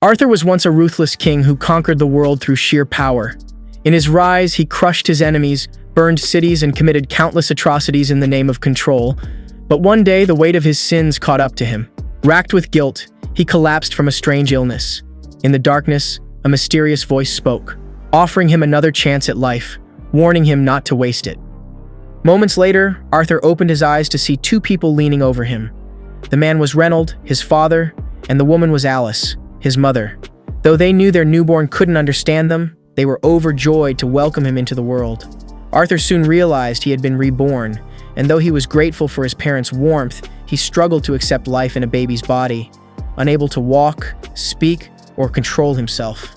Arthur was once a ruthless king who conquered the world through sheer power. In his rise, he crushed his enemies, burned cities, and committed countless atrocities in the name of control. But one day, the weight of his sins caught up to him. Racked with guilt, he collapsed from a strange illness. In the darkness, a mysterious voice spoke, offering him another chance at life, warning him not to waste it. Moments later, Arthur opened his eyes to see two people leaning over him. The man was Reinald, his father, and the woman was Alice, his mother. Though they knew their newborn couldn't understand them, they were overjoyed to welcome him into the world. Arthur soon realized he had been reborn, and though he was grateful for his parents' warmth, he struggled to accept life in a baby's body, unable to walk, speak, or control himself.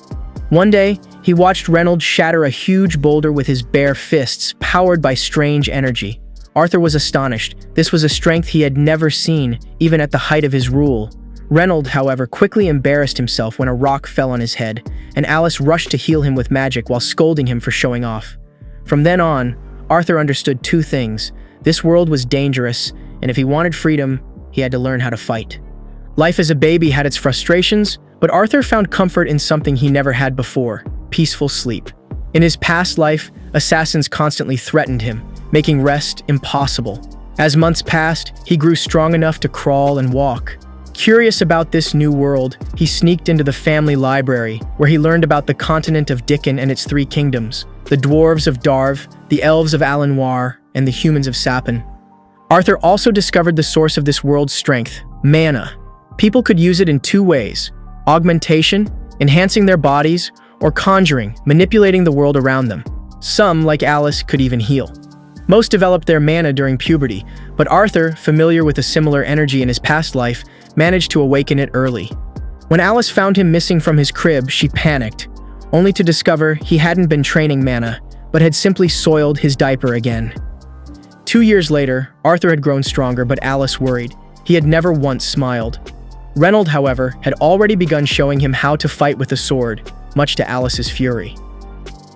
One day, he watched Reinald shatter a huge boulder with his bare fists, powered by strange energy. Arthur was astonished. This was a strength he had never seen, even at the height of his rule. Reinald, however, quickly embarrassed himself when a rock fell on his head, and Alice rushed to heal him with magic while scolding him for showing off. From then on, Arthur understood two things. This world was dangerous, and if he wanted freedom, he had to learn how to fight. Life as a baby had its frustrations, but Arthur found comfort in something he never had before: peaceful sleep. In his past life, assassins constantly threatened him, making rest impossible. As months passed, he grew strong enough to crawl and walk. Curious about this new world, he sneaked into the family library, where he learned about the continent of Dickon and its three kingdoms: the dwarves of Darv, the elves of Alanoir, and the humans of Sapin. Arthur also discovered the source of this world's strength: mana. People could use it in two ways: augmentation, enhancing their bodies, or conjuring, manipulating the world around them. Some, like Alice, could even heal. Most developed their mana during puberty, but Arthur, familiar with a similar energy in his past life, managed to awaken it early. When Alice found him missing from his crib, she panicked, only to discover he hadn't been training mana, but had simply soiled his diaper again. 2 years later, Arthur had grown stronger, but Alice worried. He had never once smiled. Reinald, however, had already begun showing him how to fight with a sword, much to Alice's fury.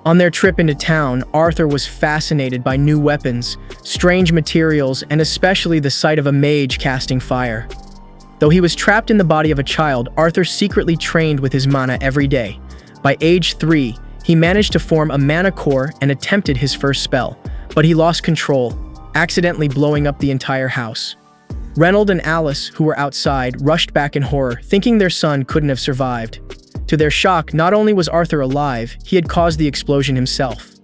On their trip into town, Arthur was fascinated by new weapons, strange materials, and especially the sight of a mage casting fire. Though he was trapped in the body of a child, Arthur secretly trained with his mana every day. By age 3, he managed to form a mana core and attempted his first spell, but he lost control, accidentally blowing up the entire house. Reinald and Alice, who were outside, rushed back in horror, thinking their son couldn't have survived. To their shock, not only was Arthur alive, he had caused the explosion himself.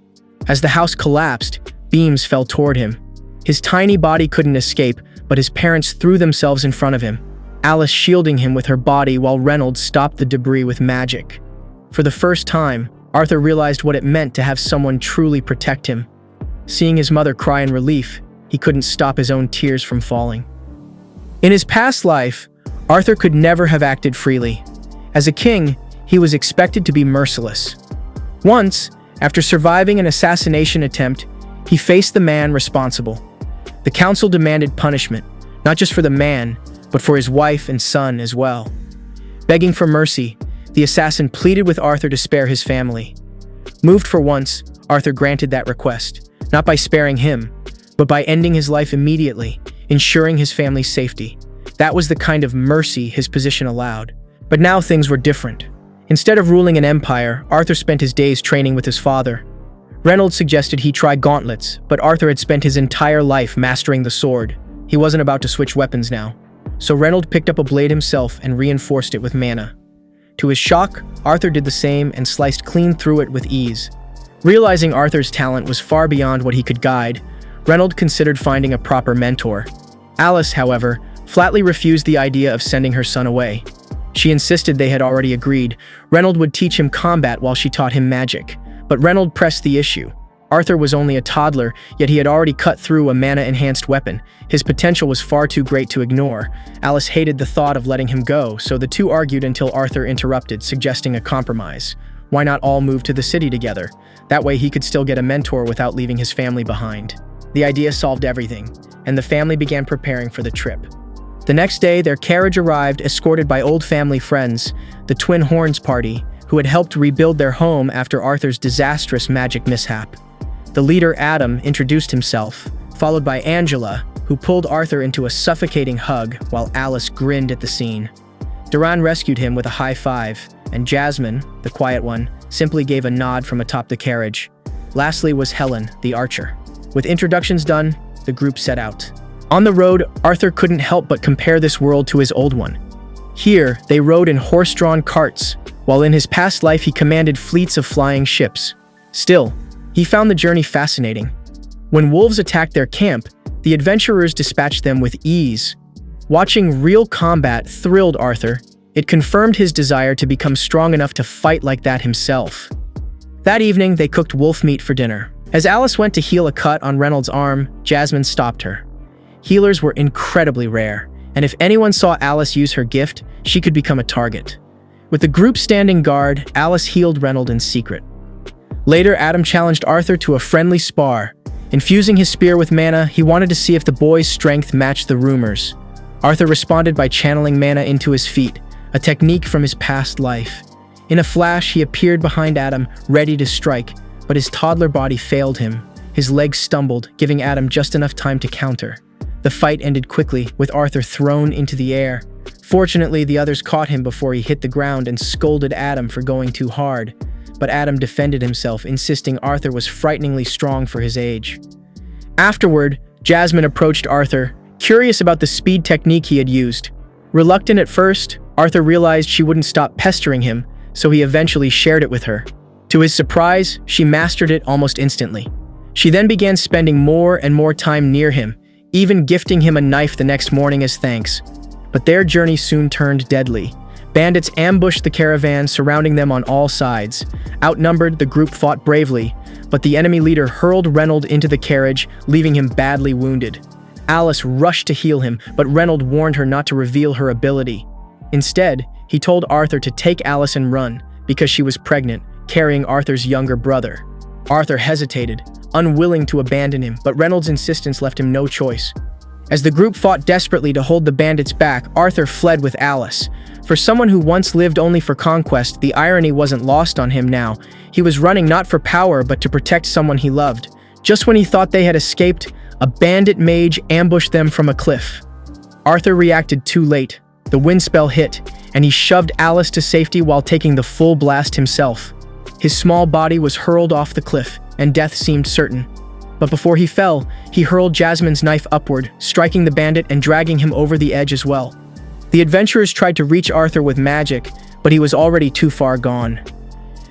As the house collapsed, beams fell toward him. His tiny body couldn't escape, but his parents threw themselves in front of him, Alice shielding him with her body while Reinald stopped the debris with magic. For the first time, Arthur realized what it meant to have someone truly protect him. Seeing his mother cry in relief, he couldn't stop his own tears from falling. In his past life, Arthur could never have acted freely. As a king, he was expected to be merciless. Once, after surviving an assassination attempt, he faced the man responsible. The council demanded punishment, not just for the man, but for his wife and son as well. Begging for mercy, the assassin pleaded with Arthur to spare his family. Moved for once, Arthur granted that request, not by sparing him, but by ending his life immediately, ensuring his family's safety. That was the kind of mercy his position allowed. But now things were different. Instead of ruling an empire, Arthur spent his days training with his father. Reinald suggested he try gauntlets, but Arthur had spent his entire life mastering the sword. He wasn't about to switch weapons now. So Reinald picked up a blade himself and reinforced it with mana. To his shock, Arthur did the same and sliced clean through it with ease. Realizing Arthur's talent was far beyond what he could guide, Reinald considered finding a proper mentor. Alice, however, flatly refused the idea of sending her son away. She insisted they had already agreed. Reinald would teach him combat while she taught him magic. But Reinald pressed the issue. Arthur was only a toddler, yet he had already cut through a mana-enhanced weapon. His potential was far too great to ignore. Alice hated the thought of letting him go, so the two argued until Arthur interrupted, suggesting a compromise. Why not all move to the city together? That way he could still get a mentor without leaving his family behind. The idea solved everything, and the family began preparing for the trip. The next day, their carriage arrived, escorted by old family friends, the Twin Horns party, who had helped rebuild their home after Arthur's disastrous magic mishap. The leader, Adam, introduced himself, followed by Angela, who pulled Arthur into a suffocating hug while Alice grinned at the scene. Duran rescued him with a high five, and Jasmine, the quiet one, simply gave a nod from atop the carriage. Lastly was Helen, the archer. With introductions done, the group set out. On the road, Arthur couldn't help but compare this world to his old one. Here, they rode in horse-drawn carts, while in his past life he commanded fleets of flying ships. Still, he found the journey fascinating. When wolves attacked their camp, the adventurers dispatched them with ease. Watching real combat thrilled Arthur. It confirmed his desire to become strong enough to fight like that himself. That evening, they cooked wolf meat for dinner. As Alice went to heal a cut on Reynolds' arm, Jasmine stopped her. Healers were incredibly rare, and if anyone saw Alice use her gift, she could become a target. With the group standing guard, Alice healed Reynolds in secret. Later, Adam challenged Arthur to a friendly spar. Infusing his spear with mana, he wanted to see if the boy's strength matched the rumors. Arthur responded by channeling mana into his feet, a technique from his past life. In a flash, he appeared behind Adam, ready to strike, but his toddler body failed him. His legs stumbled, giving Adam just enough time to counter. The fight ended quickly, with Arthur thrown into the air. Fortunately, the others caught him before he hit the ground and scolded Adam for going too hard. But Adam defended himself, insisting Arthur was frighteningly strong for his age. Afterward, Jasmine approached Arthur, curious about the speed technique he had used. Reluctant at first, Arthur realized she wouldn't stop pestering him, so he eventually shared it with her. To his surprise, she mastered it almost instantly. She then began spending more and more time near him, even gifting him a knife the next morning as thanks. But their journey soon turned deadly. Bandits ambushed the caravan, surrounding them on all sides. Outnumbered, the group fought bravely, but the enemy leader hurled Reynolds into the carriage, leaving him badly wounded. Alice rushed to heal him, but Reynolds warned her not to reveal her ability. Instead, he told Arthur to take Alice and run, because she was pregnant, carrying Arthur's younger brother. Arthur hesitated, unwilling to abandon him, but Reynolds' insistence left him no choice. As the group fought desperately to hold the bandits back, Arthur fled with Alice. For someone who once lived only for conquest, the irony wasn't lost on him now. He was running not for power, but to protect someone he loved. Just when he thought they had escaped, a bandit mage ambushed them from a cliff. Arthur reacted too late. The wind spell hit, and he shoved Alice to safety while taking the full blast himself. His small body was hurled off the cliff, and death seemed certain. But before he fell, he hurled Jasmine's knife upward, striking the bandit and dragging him over the edge as well. The adventurers tried to reach Arthur with magic, but he was already too far gone.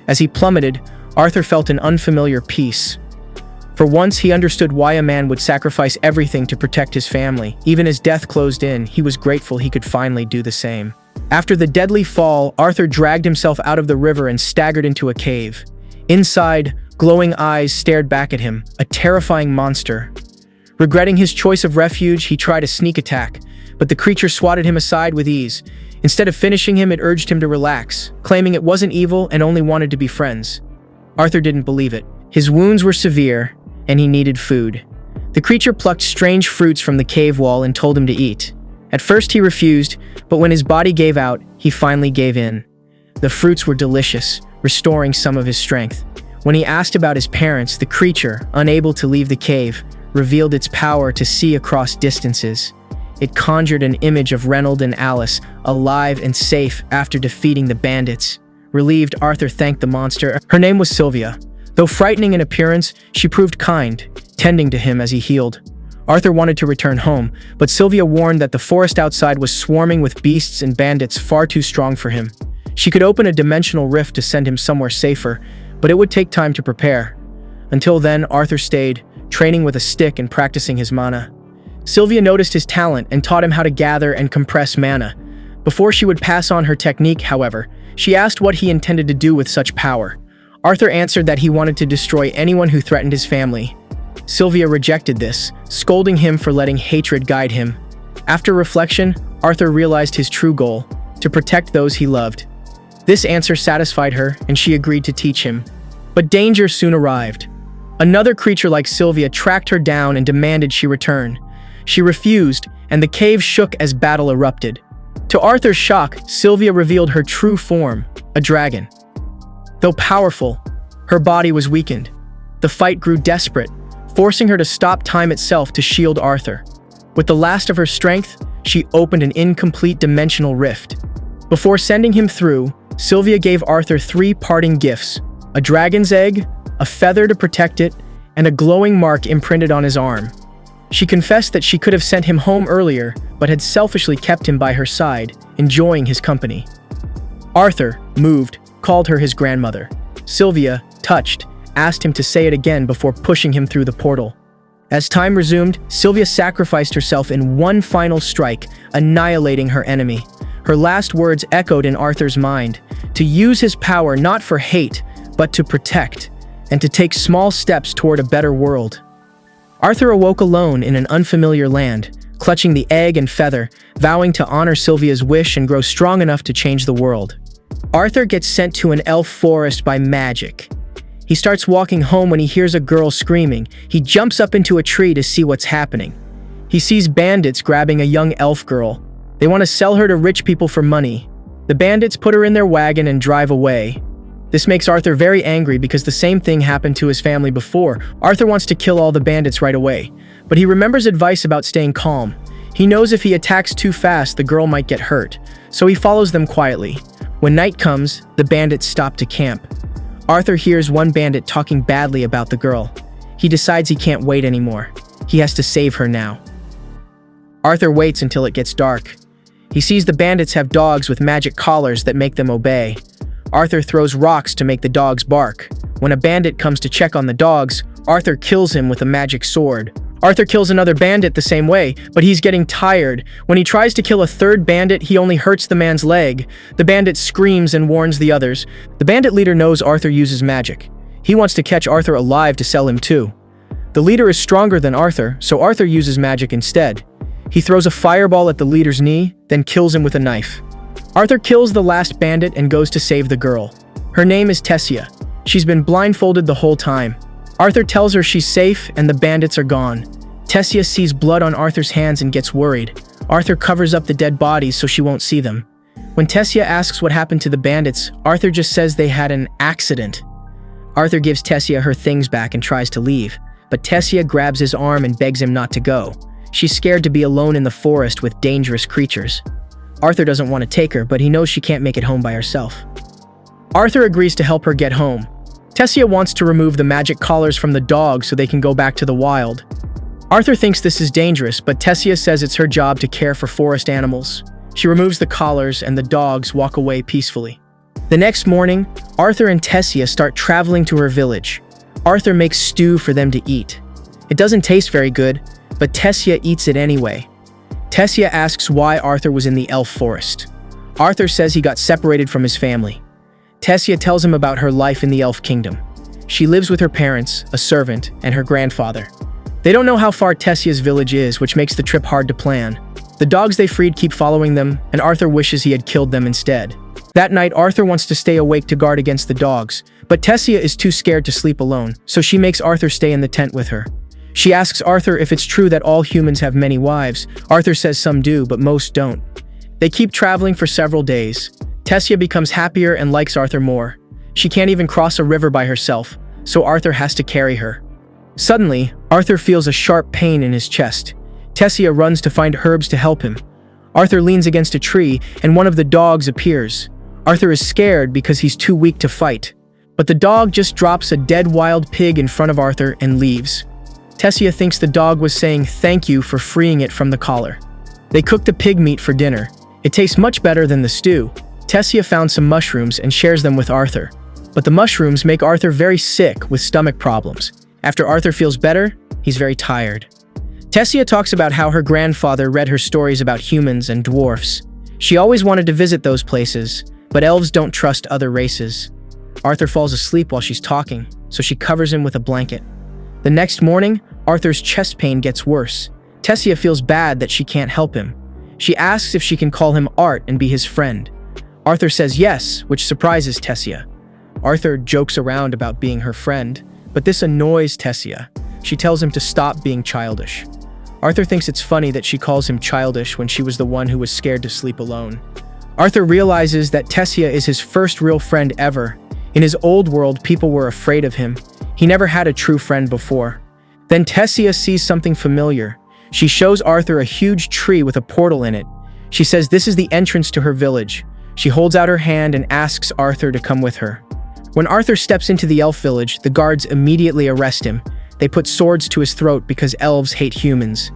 As he plummeted, Arthur felt an unfamiliar peace. For once, he understood why a man would sacrifice everything to protect his family. Even as death closed in, he was grateful he could finally do the same. After the deadly fall, Arthur dragged himself out of the river and staggered into a cave. Inside, glowing eyes stared back at him, a terrifying monster. Regretting his choice of refuge, he tried a sneak attack, but the creature swatted him aside with ease. Instead of finishing him, it urged him to relax, claiming it wasn't evil and only wanted to be friends. Arthur didn't believe it. His wounds were severe, and he needed food. The creature plucked strange fruits from the cave wall and told him to eat. At first he refused, but when his body gave out, he finally gave in. The fruits were delicious, restoring some of his strength. When he asked about his parents, the creature, unable to leave the cave, revealed its power to see across distances. It conjured an image of Reynolds and Alice, alive and safe after defeating the bandits. Relieved, Arthur thanked the monster. Her name was Sylvia. Though frightening in appearance, she proved kind, tending to him as he healed. Arthur wanted to return home, but Sylvia warned that the forest outside was swarming with beasts and bandits far too strong for him. She could open a dimensional rift to send him somewhere safer, but it would take time to prepare. Until then, Arthur stayed, training with a stick and practicing his mana. Sylvia noticed his talent and taught him how to gather and compress mana. Before she would pass on her technique, however, she asked what he intended to do with such power. Arthur answered that he wanted to destroy anyone who threatened his family. Sylvia rejected this, scolding him for letting hatred guide him. After reflection, Arthur realized his true goal: to protect those he loved. This answer satisfied her, and she agreed to teach him. But danger soon arrived. Another creature like Sylvia tracked her down and demanded she return. She refused, and the cave shook as battle erupted. To Arthur's shock, Sylvia revealed her true form, a dragon. Though powerful, her body was weakened. The fight grew desperate, forcing her to stop time itself to shield Arthur. With the last of her strength, she opened an incomplete dimensional rift. Before sending him through, Sylvia gave Arthur 3 parting gifts: a dragon's egg, a feather to protect it, and a glowing mark imprinted on his arm. She confessed that she could have sent him home earlier, but had selfishly kept him by her side, enjoying his company. Arthur, moved, called her his grandmother. Sylvia, touched, asked him to say it again before pushing him through the portal. As time resumed, Sylvia sacrificed herself in one final strike, annihilating her enemy. Her last words echoed in Arthur's mind: to use his power not for hate, but to protect, and to take small steps toward a better world. Arthur awoke alone in an unfamiliar land, clutching the egg and feather, vowing to honor Sylvia's wish and grow strong enough to change the world. Arthur gets sent to an elf forest by magic. He starts walking home when he hears a girl screaming. He jumps up into a tree to see what's happening. He sees bandits grabbing a young elf girl. They want to sell her to rich people for money. The bandits put her in their wagon and drive away. This makes Arthur very angry because the same thing happened to his family before. Arthur wants to kill all the bandits right away, but he remembers advice about staying calm. He knows if he attacks too fast, the girl might get hurt, so he follows them quietly. When night comes, the bandits stop to camp. Arthur hears one bandit talking badly about the girl. He decides he can't wait anymore. He has to save her now. Arthur waits until it gets dark. He sees the bandits have dogs with magic collars that make them obey. Arthur throws rocks to make the dogs bark. When a bandit comes to check on the dogs, Arthur kills him with a magic sword. Arthur kills another bandit the same way, but he's getting tired. When he tries to kill a third bandit, he only hurts the man's leg. The bandit screams and warns the others. The bandit leader knows Arthur uses magic. He wants to catch Arthur alive to sell him too. The leader is stronger than Arthur, so Arthur uses magic instead. He throws a fireball at the leader's knee, then kills him with a knife. Arthur kills the last bandit and goes to save the girl. Her name is Tessia. She's been blindfolded the whole time. Arthur tells her she's safe and the bandits are gone. Tessia sees blood on Arthur's hands and gets worried. Arthur covers up the dead bodies so she won't see them. When Tessia asks what happened to the bandits, Arthur just says they had an accident. Arthur gives Tessia her things back and tries to leave, but Tessia grabs his arm and begs him not to go. She's scared to be alone in the forest with dangerous creatures. Arthur doesn't want to take her, but he knows she can't make it home by herself. Arthur agrees to help her get home. Tessia wants to remove the magic collars from the dogs so they can go back to the wild. Arthur thinks this is dangerous, but Tessia says it's her job to care for forest animals. She removes the collars and the dogs walk away peacefully. The next morning, Arthur and Tessia start traveling to her village. Arthur makes stew for them to eat. It doesn't taste very good, but Tessia eats it anyway. Tessia asks why Arthur was in the elf forest. Arthur says he got separated from his family. Tessia tells him about her life in the elf kingdom. She lives with her parents, a servant, and her grandfather. They don't know how far Tessia's village is, which makes the trip hard to plan. The dogs they freed keep following them, and Arthur wishes he had killed them instead. That night, Arthur wants to stay awake to guard against the dogs, but Tessia is too scared to sleep alone, so she makes Arthur stay in the tent with her. She asks Arthur if it's true that all humans have many wives. Arthur says some do, but most don't. They keep traveling for several days. Tessia becomes happier and likes Arthur more. She can't even cross a river by herself, so Arthur has to carry her. Suddenly, Arthur feels a sharp pain in his chest. Tessia runs to find herbs to help him. Arthur leans against a tree, and one of the dogs appears. Arthur is scared because he's too weak to fight. But the dog just drops a dead wild pig in front of Arthur and leaves. Tessia thinks the dog was saying thank you for freeing it from the collar. They cook the pig meat for dinner. It tastes much better than the stew. Tessia found some mushrooms and shares them with Arthur. But the mushrooms make Arthur very sick with stomach problems. After Arthur feels better, he's very tired. Tessia talks about how her grandfather read her stories about humans and dwarfs. She always wanted to visit those places, but elves don't trust other races. Arthur falls asleep while she's talking, so she covers him with a blanket. The next morning, Arthur's chest pain gets worse. Tessia feels bad that she can't help him. She asks if she can call him Art and be his friend. Arthur says yes, which surprises Tessia. Arthur jokes around about being her friend, but this annoys Tessia. She tells him to stop being childish. Arthur thinks it's funny that she calls him childish when she was the one who was scared to sleep alone. Arthur realizes that Tessia is his first real friend ever. In his old world, people were afraid of him. He never had a true friend before. Then Tessia sees something familiar. She shows Arthur a huge tree with a portal in it. She says this is the entrance to her village. She holds out her hand and asks Arthur to come with her. When Arthur steps into the elf village, the guards immediately arrest him. They put swords to his throat because elves hate humans.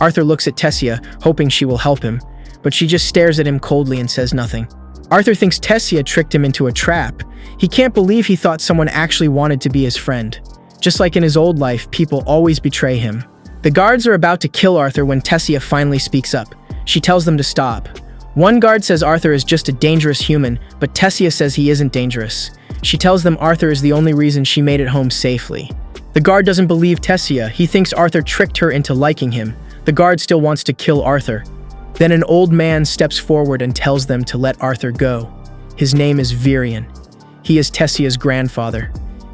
Arthur looks at Tessia, hoping she will help him, but she just stares at him coldly and says nothing. Arthur thinks Tessia tricked him into a trap. He can't believe he thought someone actually wanted to be his friend. Just like in his old life, people always betray him. The guards are about to kill Arthur when Tessia finally speaks up. She tells them to stop. One guard says Arthur is just a dangerous human, but Tessia says he isn't dangerous. She tells them Arthur is the only reason she made it home safely. The guard doesn't believe Tessia. He thinks Arthur tricked her into liking him. The guard still wants to kill Arthur. Then an old man steps forward and tells them to let Arthur go. His name is Virion. He is Tessia's grandfather,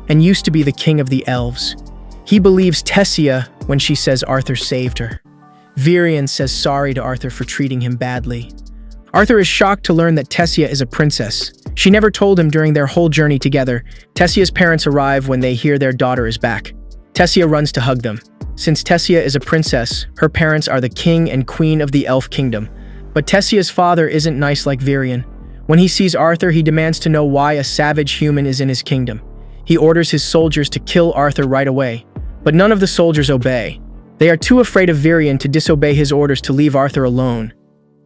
and used to be the king of the elves. He believes Tessia when she says Arthur saved her. Virion says sorry to Arthur for treating him badly. Arthur is shocked to learn that Tessia is a princess. She never told him during their whole journey together. Tessia's parents arrive when they hear their daughter is back. Tessia runs to hug them. Since Tessia is a princess, her parents are the king and queen of the elf kingdom. But Tessia's father isn't nice like Virion. When he sees Arthur, he demands to know why a savage human is in his kingdom. He orders his soldiers to kill Arthur right away. But none of the soldiers obey. They are too afraid of Virion to disobey his orders to leave Arthur alone.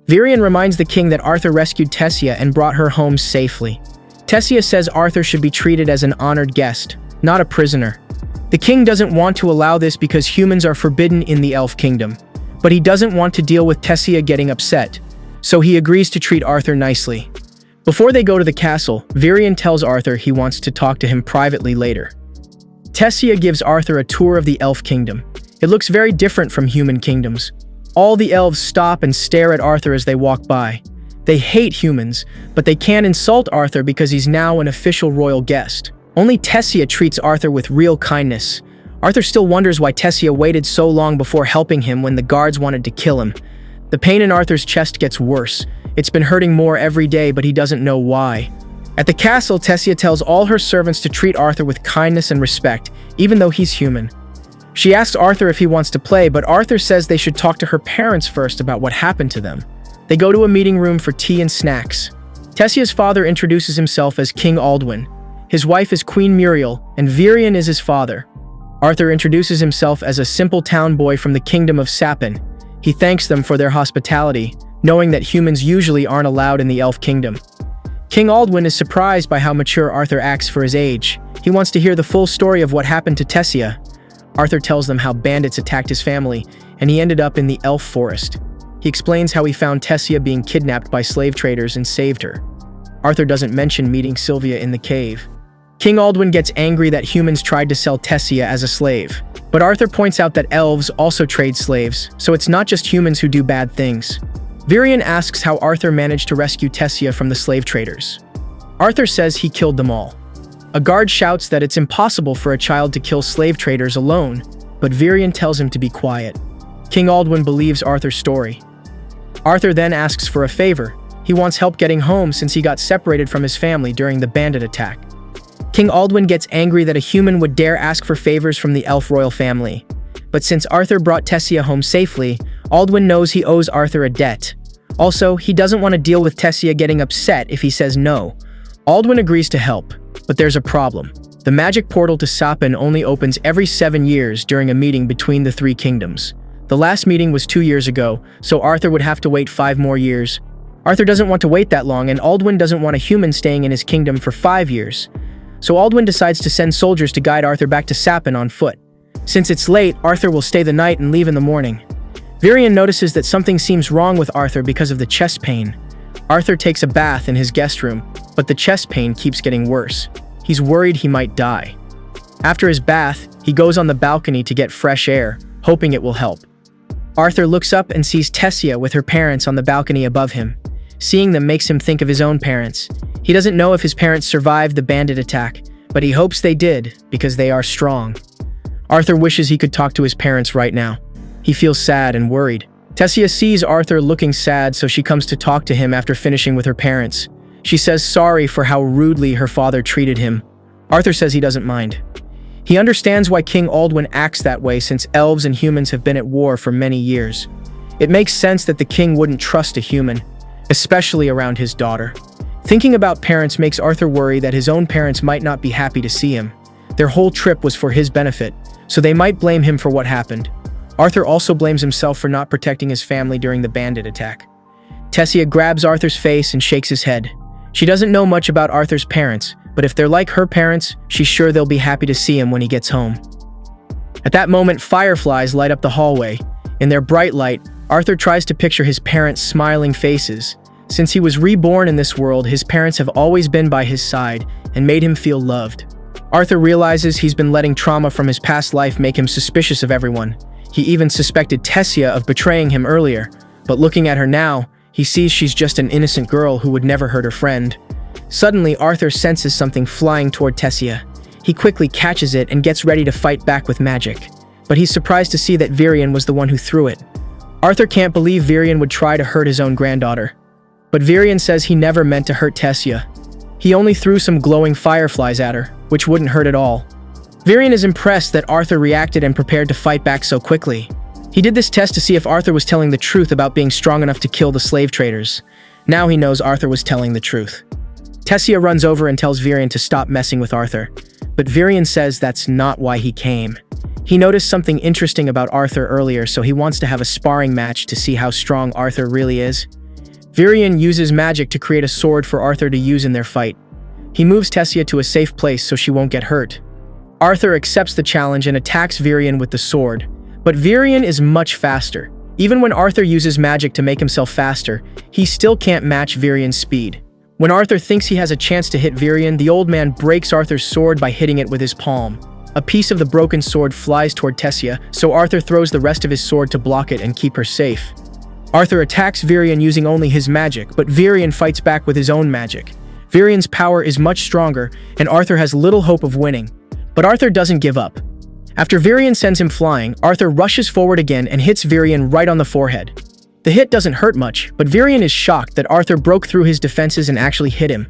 Virion reminds the king that Arthur rescued Tessia and brought her home safely. Tessia says Arthur should be treated as an honored guest, not a prisoner. The king doesn't want to allow this because humans are forbidden in the elf kingdom. But he doesn't want to deal with Tessia getting upset, so he agrees to treat Arthur nicely. Before they go to the castle, Virion tells Arthur he wants to talk to him privately later. Tessia gives Arthur a tour of the elf kingdom. It looks very different from human kingdoms. All the elves stop and stare at Arthur as they walk by. They hate humans, but they can't insult Arthur because he's now an official royal guest. Only Tessia treats Arthur with real kindness. Arthur still wonders why Tessia waited so long before helping him when the guards wanted to kill him. The pain in Arthur's chest gets worse. It's been hurting more every day, but he doesn't know why. At the castle, Tessia tells all her servants to treat Arthur with kindness and respect, even though he's human. She asks Arthur if he wants to play, but Arthur says they should talk to her parents first about what happened to them. They go to a meeting room for tea and snacks. Tessia's father introduces himself as King Aldwin. His wife is Queen Muriel, and Virion is his father. Arthur introduces himself as a simple town boy from the kingdom of Sapin. He thanks them for their hospitality, knowing that humans usually aren't allowed in the elf kingdom. King Aldwin is surprised by how mature Arthur acts for his age. He wants to hear the full story of what happened to Tessia. Arthur tells them how bandits attacked his family, and he ended up in the elf forest. He explains how he found Tessia being kidnapped by slave traders and saved her. Arthur doesn't mention meeting Sylvia in the cave. King Aldwin gets angry that humans tried to sell Tessia as a slave. But Arthur points out that elves also trade slaves, so it's not just humans who do bad things. Virion asks how Arthur managed to rescue Tessia from the slave traders. Arthur says he killed them all. A guard shouts that it's impossible for a child to kill slave traders alone, but Virion tells him to be quiet. King Aldwin believes Arthur's story. Arthur then asks for a favor. He wants help getting home since he got separated from his family during the bandit attack. King Aldwin gets angry that a human would dare ask for favors from the elf royal family. But since Arthur brought Tessia home safely, Aldwin knows he owes Arthur a debt. Also, he doesn't want to deal with Tessia getting upset if he says no. Aldwin agrees to help, but there's a problem. The magic portal to Sapin only opens every 7 years during a meeting between the three kingdoms. The last meeting was 2 years ago, so Arthur would have to wait 5 more years. Arthur doesn't want to wait that long, and Aldwin doesn't want a human staying in his kingdom for 5 years. So Aldwin decides to send soldiers to guide Arthur back to Sapin on foot. Since it's late, Arthur will stay the night and leave in the morning. Virion notices that something seems wrong with Arthur because of the chest pain. Arthur takes a bath in his guest room, but the chest pain keeps getting worse. He's worried he might die. After his bath, he goes on the balcony to get fresh air, hoping it will help. Arthur looks up and sees Tessia with her parents on the balcony above him. Seeing them makes him think of his own parents. He doesn't know if his parents survived the bandit attack, but he hopes they did because they are strong. Arthur wishes he could talk to his parents right now. He feels sad and worried. Tessia sees Arthur looking sad, so she comes to talk to him after finishing with her parents. She says sorry for how rudely her father treated him. Arthur says he doesn't mind. He understands why King Aldwin acts that way since elves and humans have been at war for many years. It makes sense that the king wouldn't trust a human. especially around his daughter. Thinking about parents makes Arthur worry that his own parents might not be happy to see him. Their whole trip was for his benefit, so they might blame him for what happened. Arthur also blames himself for not protecting his family during the bandit attack. Tessia grabs Arthur's face and shakes his head. She doesn't know much about Arthur's parents, but if they're like her parents, she's sure they'll be happy to see him when he gets home. At that moment, fireflies light up the hallway. In their bright light, Arthur tries to picture his parents' smiling faces. Since he was reborn in this world, his parents have always been by his side and made him feel loved. Arthur realizes he's been letting trauma from his past life make him suspicious of everyone. He even suspected Tessia of betraying him earlier, but looking at her now, he sees she's just an innocent girl who would never hurt her friend. Suddenly, Arthur senses something flying toward Tessia. He quickly catches it and gets ready to fight back with magic. But he's surprised to see that Virion was the one who threw it. Arthur can't believe Virion would try to hurt his own granddaughter. But Virion says he never meant to hurt Tessia. He only threw some glowing fireflies at her, which wouldn't hurt at all. Virion is impressed that Arthur reacted and prepared to fight back so quickly. He did this test to see if Arthur was telling the truth about being strong enough to kill the slave traders. Now he knows Arthur was telling the truth. Tessia runs over and tells Virion to stop messing with Arthur. But Virion says that's not why he came. He noticed something interesting about Arthur earlier, so he wants to have a sparring match to see how strong Arthur really is. Virion uses magic to create a sword for Arthur to use in their fight. He moves Tessia to a safe place so she won't get hurt. Arthur accepts the challenge and attacks Virion with the sword. But Virion is much faster. Even when Arthur uses magic to make himself faster, he still can't match Virion's speed. When Arthur thinks he has a chance to hit Virion, the old man breaks Arthur's sword by hitting it with his palm. A piece of the broken sword flies toward Tessia, so Arthur throws the rest of his sword to block it and keep her safe. Arthur attacks Virion using only his magic, but Virion fights back with his own magic. Virion's power is much stronger, and Arthur has little hope of winning. But Arthur doesn't give up. After Virion sends him flying, Arthur rushes forward again and hits Virion right on the forehead. The hit doesn't hurt much, but Virion is shocked that Arthur broke through his defenses and actually hit him.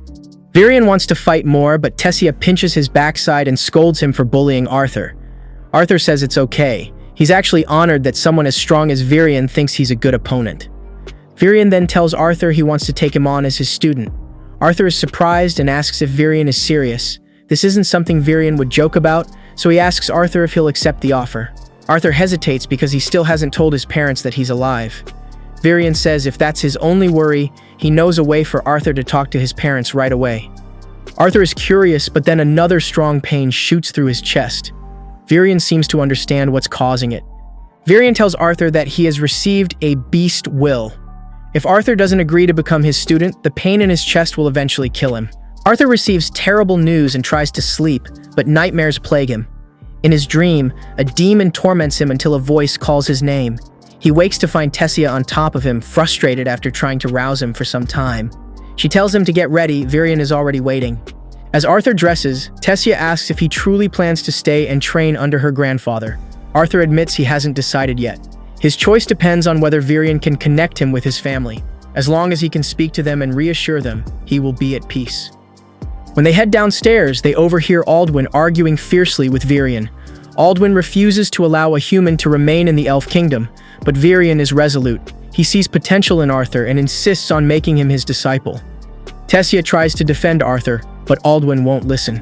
Virion wants to fight more, but Tessia pinches his backside and scolds him for bullying Arthur. Arthur says it's okay. He's actually honored that someone as strong as Virion thinks he's a good opponent. Virion then tells Arthur he wants to take him on as his student. Arthur is surprised and asks if Virion is serious. This isn't something Virion would joke about, so he asks Arthur if he'll accept the offer. Arthur hesitates because he still hasn't told his parents that he's alive. Virion says if that's his only worry, he knows a way for Arthur to talk to his parents right away. Arthur is curious, but then another strong pain shoots through his chest. Virion seems to understand what's causing it. Virion tells Arthur that he has received a beast will. If Arthur doesn't agree to become his student, the pain in his chest will eventually kill him. Arthur receives terrible news and tries to sleep, but nightmares plague him. In his dream, a demon torments him until a voice calls his name. He wakes to find Tessia on top of him, frustrated after trying to rouse him for some time. She tells him to get ready. Virion is already waiting. As Arthur dresses, Tessia asks if he truly plans to stay and train under her grandfather. Arthur admits he hasn't decided yet. His choice depends on whether Virion can connect him with his family. As long as he can speak to them and reassure them, he will be at peace. When they head downstairs, they overhear Aldwin arguing fiercely with Virion. Aldwin refuses to allow a human to remain in the Elf Kingdom, but Virion is resolute. He sees potential in Arthur and insists on making him his disciple. Tessia tries to defend Arthur, but Aldwin won't listen.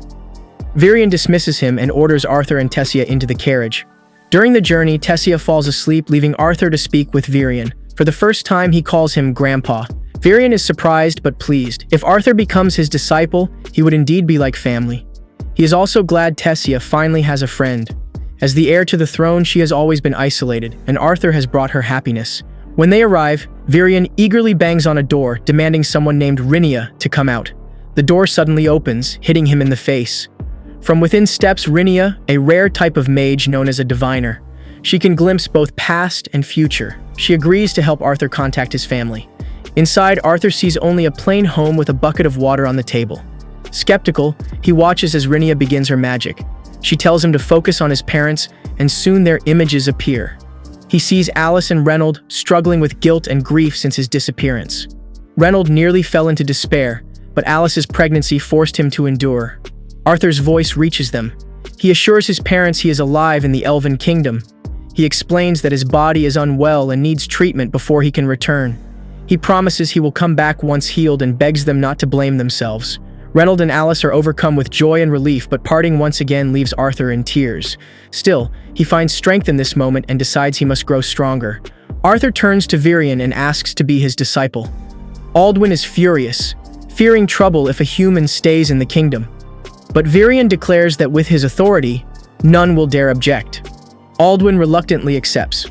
Virion dismisses him and orders Arthur and Tessia into the carriage. During the journey, Tessia falls asleep, leaving Arthur to speak with Virion. For the first time, he calls him Grandpa. Virion is surprised but pleased. If Arthur becomes his disciple, he would indeed be like family. He is also glad Tessia finally has a friend. As the heir to the throne, she has always been isolated, and Arthur has brought her happiness. When they arrive, Virion eagerly bangs on a door, demanding someone named Rinia to come out. The door suddenly opens, hitting him in the face. From within steps Rinia, a rare type of mage known as a diviner. She can glimpse both past and future. She agrees to help Arthur contact his family. Inside, Arthur sees only a plain home with a bucket of water on the table. Skeptical, he watches as Rinia begins her magic. She tells him to focus on his parents, and soon their images appear. He sees Alice and Reynold struggling with guilt and grief since his disappearance. Reynold nearly fell into despair, but Alice's pregnancy forced him to endure. Arthur's voice reaches them. He assures his parents he is alive in the Elven Kingdom. He explains that his body is unwell and needs treatment before he can return. He promises he will come back once healed and begs them not to blame themselves. Reynold and Alice are overcome with joy and relief, but parting once again leaves Arthur in tears. Still, he finds strength in this moment and decides he must grow stronger. Arthur turns to Virion and asks to be his disciple. Aldwin is furious, fearing trouble if a human stays in the kingdom. But Virion declares that with his authority, none will dare object. Aldwin reluctantly accepts.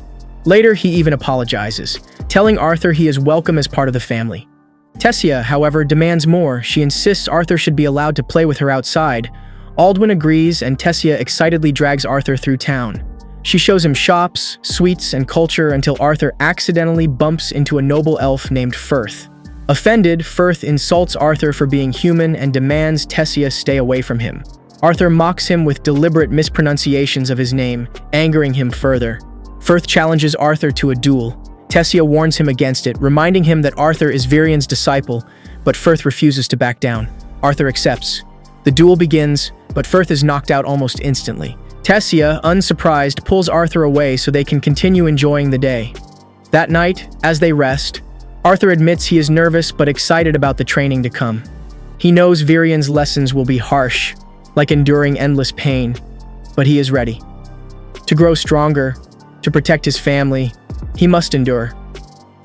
Later, he even apologizes, telling Arthur he is welcome as part of the family. Tessia, however, demands more. She insists Arthur should be allowed to play with her outside. Aldwin agrees, and Tessia excitedly drags Arthur through town. She shows him shops, sweets, and culture until Arthur accidentally bumps into a noble elf named Firth. Offended, Firth insults Arthur for being human and demands Tessia stay away from him. Arthur mocks him with deliberate mispronunciations of his name, angering him further. Firth challenges Arthur to a duel. Tessia warns him against it, reminding him that Arthur is Virion's disciple, but Firth refuses to back down. Arthur accepts. The duel begins, but Firth is knocked out almost instantly. Tessia, unsurprised, pulls Arthur away so they can continue enjoying the day. That night, as they rest, Arthur admits he is nervous but excited about the training to come. He knows Virion's lessons will be harsh, like enduring endless pain, but he is ready. To grow stronger, to protect his family, he must endure.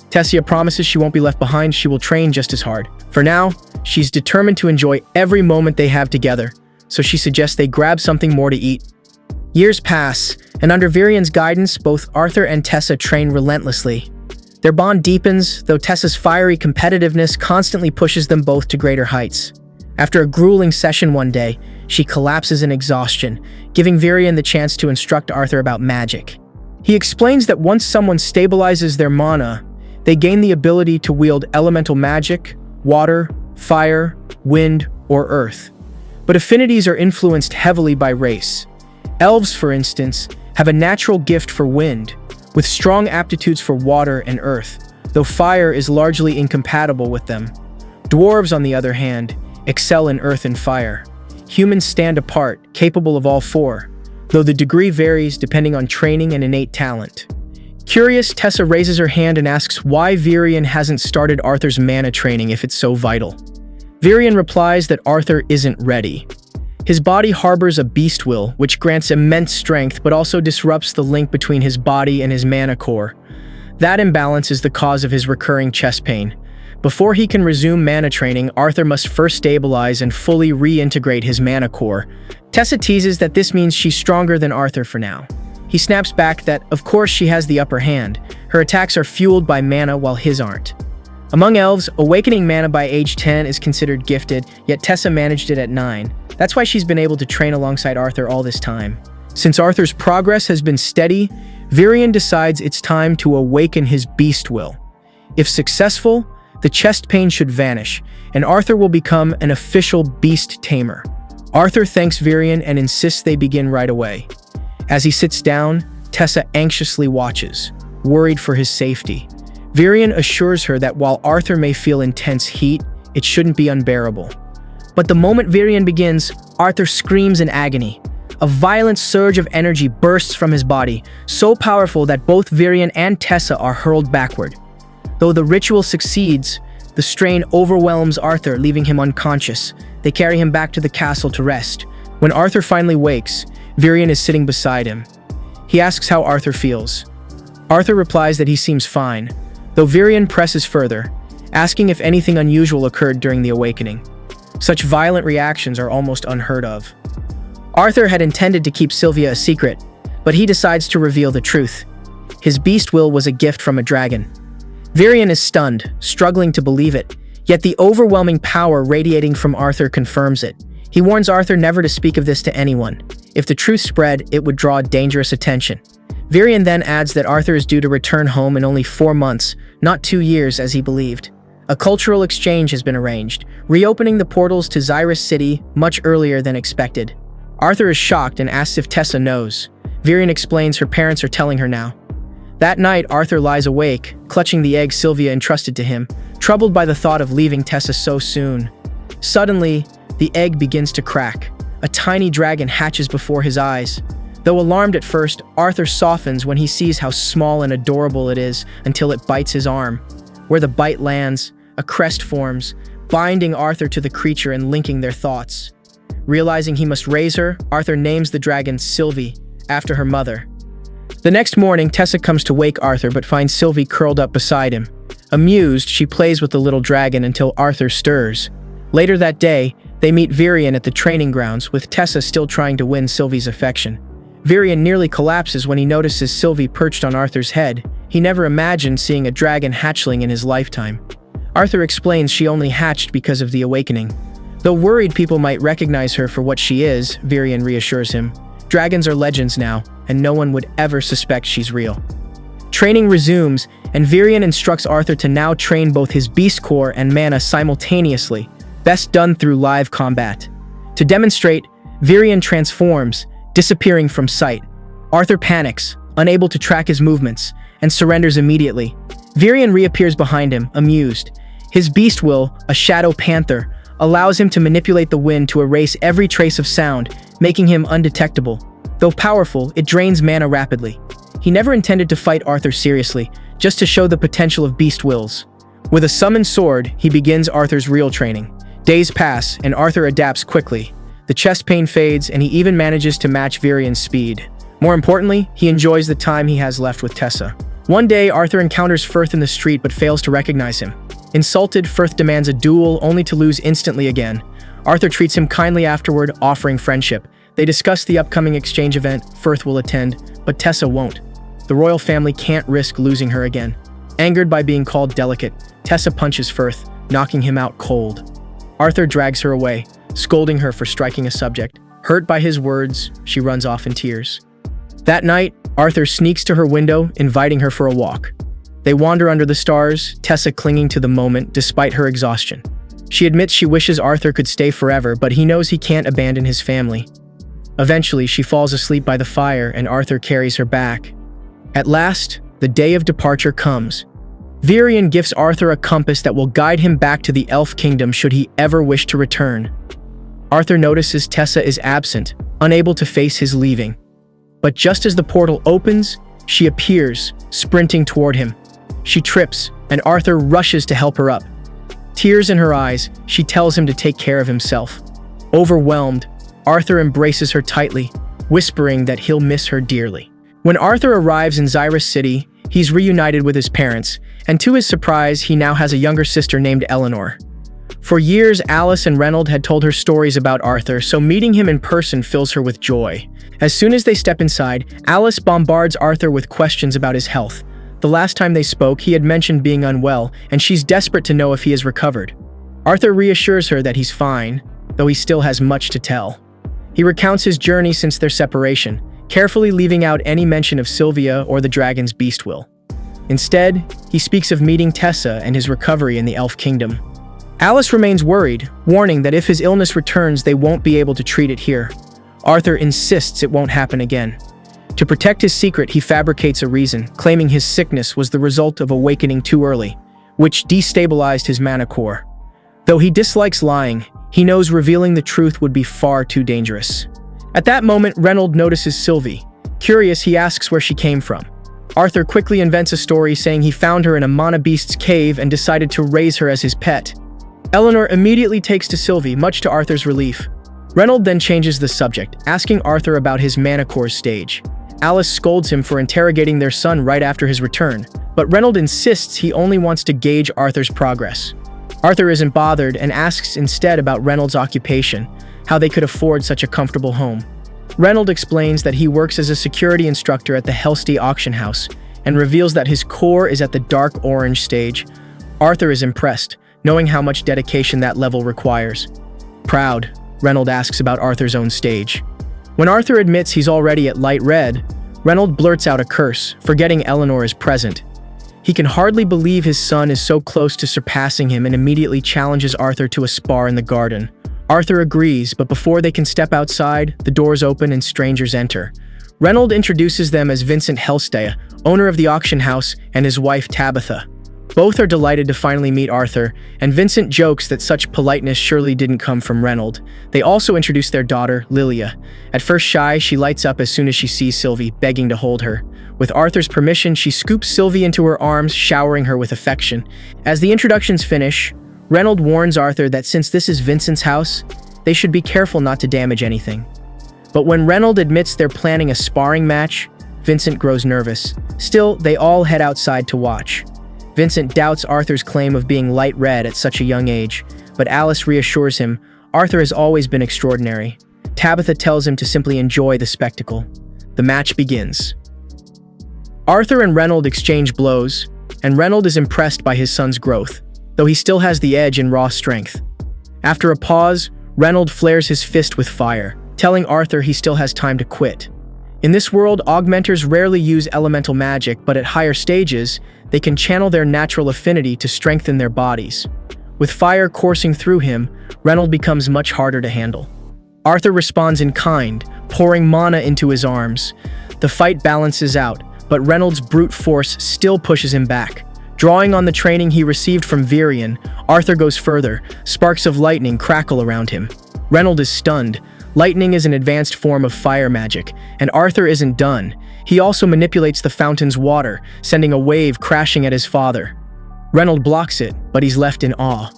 Tessia promises she won't be left behind. She will train just as hard. For now, she's determined to enjoy every moment they have together, so she suggests they grab something more to eat. Years pass, and under Virion's guidance, both Arthur and Tessa train relentlessly. Their bond deepens, though Tessa's fiery competitiveness constantly pushes them both to greater heights. After a grueling session one day, she collapses in exhaustion, giving Virion the chance to instruct Arthur about magic. He explains that once someone stabilizes their mana, they gain the ability to wield elemental magic, water, fire, wind, or earth. But affinities are influenced heavily by race. Elves, for instance, have a natural gift for wind, with strong aptitudes for water and earth, though fire is largely incompatible with them. Dwarves, on the other hand, excel in earth and fire. Humans stand apart, capable of all four, though the degree varies depending on training and innate talent. Curious, Tessa raises her hand and asks why Virion hasn't started Arthur's mana training if it's so vital. Virion replies that Arthur isn't ready. His body harbors a beast will, which grants immense strength but also disrupts the link between his body and his mana core. That imbalance is the cause of his recurring chest pain. Before he can resume mana training, Arthur must first stabilize and fully reintegrate his mana core. Tessa teases that this means she's stronger than Arthur for now. He snaps back that, of course, she has the upper hand. Her attacks are fueled by mana while his aren't. Among elves, awakening mana by age 10 is considered gifted, yet Tessa managed it at 9. That's why she's been able to train alongside Arthur all this time. Since Arthur's progress has been steady, Virion decides it's time to awaken his beast will. If successful, the chest pain should vanish, and Arthur will become an official beast tamer. Arthur thanks Virion and insists they begin right away. As he sits down, Tessa anxiously watches, worried for his safety. Virion assures her that while Arthur may feel intense heat, it shouldn't be unbearable. But the moment Virion begins, Arthur screams in agony. A violent surge of energy bursts from his body, so powerful that both Virion and Tessa are hurled backward. Though the ritual succeeds, the strain overwhelms Arthur, leaving him unconscious. They carry him back to the castle to rest. When Arthur finally wakes, Virion is sitting beside him. He asks how Arthur feels. Arthur replies that he seems fine, though Virion presses further, asking if anything unusual occurred during the awakening. Such violent reactions are almost unheard of. Arthur had intended to keep Sylvia a secret, but he decides to reveal the truth. His beast will was a gift from a dragon. Virion is stunned, struggling to believe it, yet the overwhelming power radiating from Arthur confirms it. He warns Arthur never to speak of this to anyone. If the truth spread, it would draw dangerous attention. Virion then adds that Arthur is due to return home in only 4 months, not 2 years as he believed. A cultural exchange has been arranged, reopening the portals to Xyrus City much earlier than expected. Arthur is shocked and asks if Tessa knows. Virion explains her parents are telling her now. That night, Arthur lies awake, clutching the egg Sylvia entrusted to him, troubled by the thought of leaving Tessa so soon. Suddenly, the egg begins to crack. A tiny dragon hatches before his eyes. Though alarmed at first, Arthur softens when he sees how small and adorable it is until it bites his arm. Where the bite lands, a crest forms, binding Arthur to the creature and linking their thoughts. Realizing he must raise her, Arthur names the dragon Sylvie, after her mother. The next morning, Tessa comes to wake Arthur but finds Sylvie curled up beside him. Amused, she plays with the little dragon until Arthur stirs. Later that day, they meet Virion at the training grounds, with Tessa still trying to win Sylvie's affection. Virion nearly collapses when he notices Sylvie perched on Arthur's head. He never imagined seeing a dragon hatchling in his lifetime. Arthur explains she only hatched because of the awakening. Though worried people might recognize her for what she is, Virion reassures him. Dragons are legends now, and no one would ever suspect she's real. Training resumes, and Virion instructs Arthur to now train both his beast core and mana simultaneously, best done through live combat. To demonstrate, Virion transforms, disappearing from sight. Arthur panics, unable to track his movements, and surrenders immediately. Virion reappears behind him, amused. His beast will, a shadow panther, allows him to manipulate the wind to erase every trace of sound, making him undetectable. Though powerful, it drains mana rapidly. He never intended to fight Arthur seriously, just to show the potential of beast wills. With a summoned sword, he begins Arthur's real training. Days pass, and Arthur adapts quickly. The chest pain fades, and he even manages to match Virion's speed. More importantly, he enjoys the time he has left with Tessa. One day, Arthur encounters Firth in the street but fails to recognize him. Insulted, Firth demands a duel, only to lose instantly again. Arthur treats him kindly afterward, offering friendship. They discuss the upcoming exchange event Firth will attend, but Tessa won't. The royal family can't risk losing her again. Angered by being called delicate, Tessa punches Firth, knocking him out cold. Arthur drags her away, scolding her for striking a subject. Hurt by his words, she runs off in tears. That night, Arthur sneaks to her window, inviting her for a walk. They wander under the stars, Tessa clinging to the moment despite her exhaustion. She admits she wishes Arthur could stay forever, but he knows he can't abandon his family. Eventually, she falls asleep by the fire and Arthur carries her back. At last, the day of departure comes. Virion gifts Arthur a compass that will guide him back to the Elf Kingdom should he ever wish to return. Arthur notices Tessa is absent, unable to face his leaving. But just as the portal opens, she appears, sprinting toward him. She trips, and Arthur rushes to help her up. Tears in her eyes, she tells him to take care of himself. Overwhelmed, Arthur embraces her tightly, whispering that he'll miss her dearly. When Arthur arrives in Xyrus City, he's reunited with his parents, and to his surprise, he now has a younger sister named Eleanor. For years, Alice and Reynold had told her stories about Arthur, so meeting him in person fills her with joy. As soon as they step inside, Alice bombards Arthur with questions about his health. The last time they spoke, he had mentioned being unwell, and she's desperate to know if he has recovered. Arthur reassures her that he's fine, though he still has much to tell. He recounts his journey since their separation, carefully leaving out any mention of Sylvia or the dragon's beast will. Instead, he speaks of meeting Tessa and his recovery in the Elf Kingdom. Alice remains worried, warning that if his illness returns, they won't be able to treat it here. Arthur insists it won't happen again. To protect his secret, he fabricates a reason, claiming his sickness was the result of awakening too early, which destabilized his mana core. Though he dislikes lying, he knows revealing the truth would be far too dangerous. At that moment, Reynold notices Sylvie. Curious, he asks where she came from. Arthur quickly invents a story saying he found her in a mana beast's cave and decided to raise her as his pet. Eleanor immediately takes to Sylvie, much to Arthur's relief. Reynold then changes the subject, asking Arthur about his mana core stage. Alice scolds him for interrogating their son right after his return, but Reynold insists he only wants to gauge Arthur's progress. Arthur isn't bothered and asks instead about Reynold's occupation, how they could afford such a comfortable home. Reynold explains that he works as a security instructor at the Helsty auction house and reveals that his core is at the dark orange stage. Arthur is impressed, knowing how much dedication that level requires. Proud, Reynold asks about Arthur's own stage. When Arthur admits he's already at light red, Reynold blurts out a curse, forgetting Eleanor is present. He can hardly believe his son is so close to surpassing him and immediately challenges Arthur to a spar in the garden. Arthur agrees, but before they can step outside, the doors open and strangers enter. Reynold introduces them as Vincent Helstea, owner of the auction house, and his wife Tabitha. Both are delighted to finally meet Arthur, and Vincent jokes that such politeness surely didn't come from Reynold. They also introduce their daughter, Lilia. At first shy, she lights up as soon as she sees Sylvie, begging to hold her. With Arthur's permission, she scoops Sylvie into her arms, showering her with affection. As the introductions finish, Reynold warns Arthur that since this is Vincent's house, they should be careful not to damage anything. But when Reynold admits they're planning a sparring match, Vincent grows nervous. Still, they all head outside to watch. Vincent doubts Arthur's claim of being light red at such a young age, but Alice reassures him Arthur has always been extraordinary. Tabitha tells him to simply enjoy the spectacle. The match begins. Arthur and Reynold exchange blows, and Reynold is impressed by his son's growth, though he still has the edge in raw strength. After a pause, Reynold flares his fist with fire, telling Arthur he still has time to quit. In this world, augmenters rarely use elemental magic, but at higher stages, they can channel their natural affinity to strengthen their bodies. With fire coursing through him, Reynold becomes much harder to handle. Arthur responds in kind, pouring mana into his arms. The fight balances out, but Reynold's brute force still pushes him back. Drawing on the training he received from Virion, Arthur goes further. Sparks of lightning crackle around him. Reynold is stunned. Lightning is an advanced form of fire magic, and Arthur isn't done. He also manipulates the fountain's water, sending a wave crashing at his father. Reynold blocks it, but he's left in awe.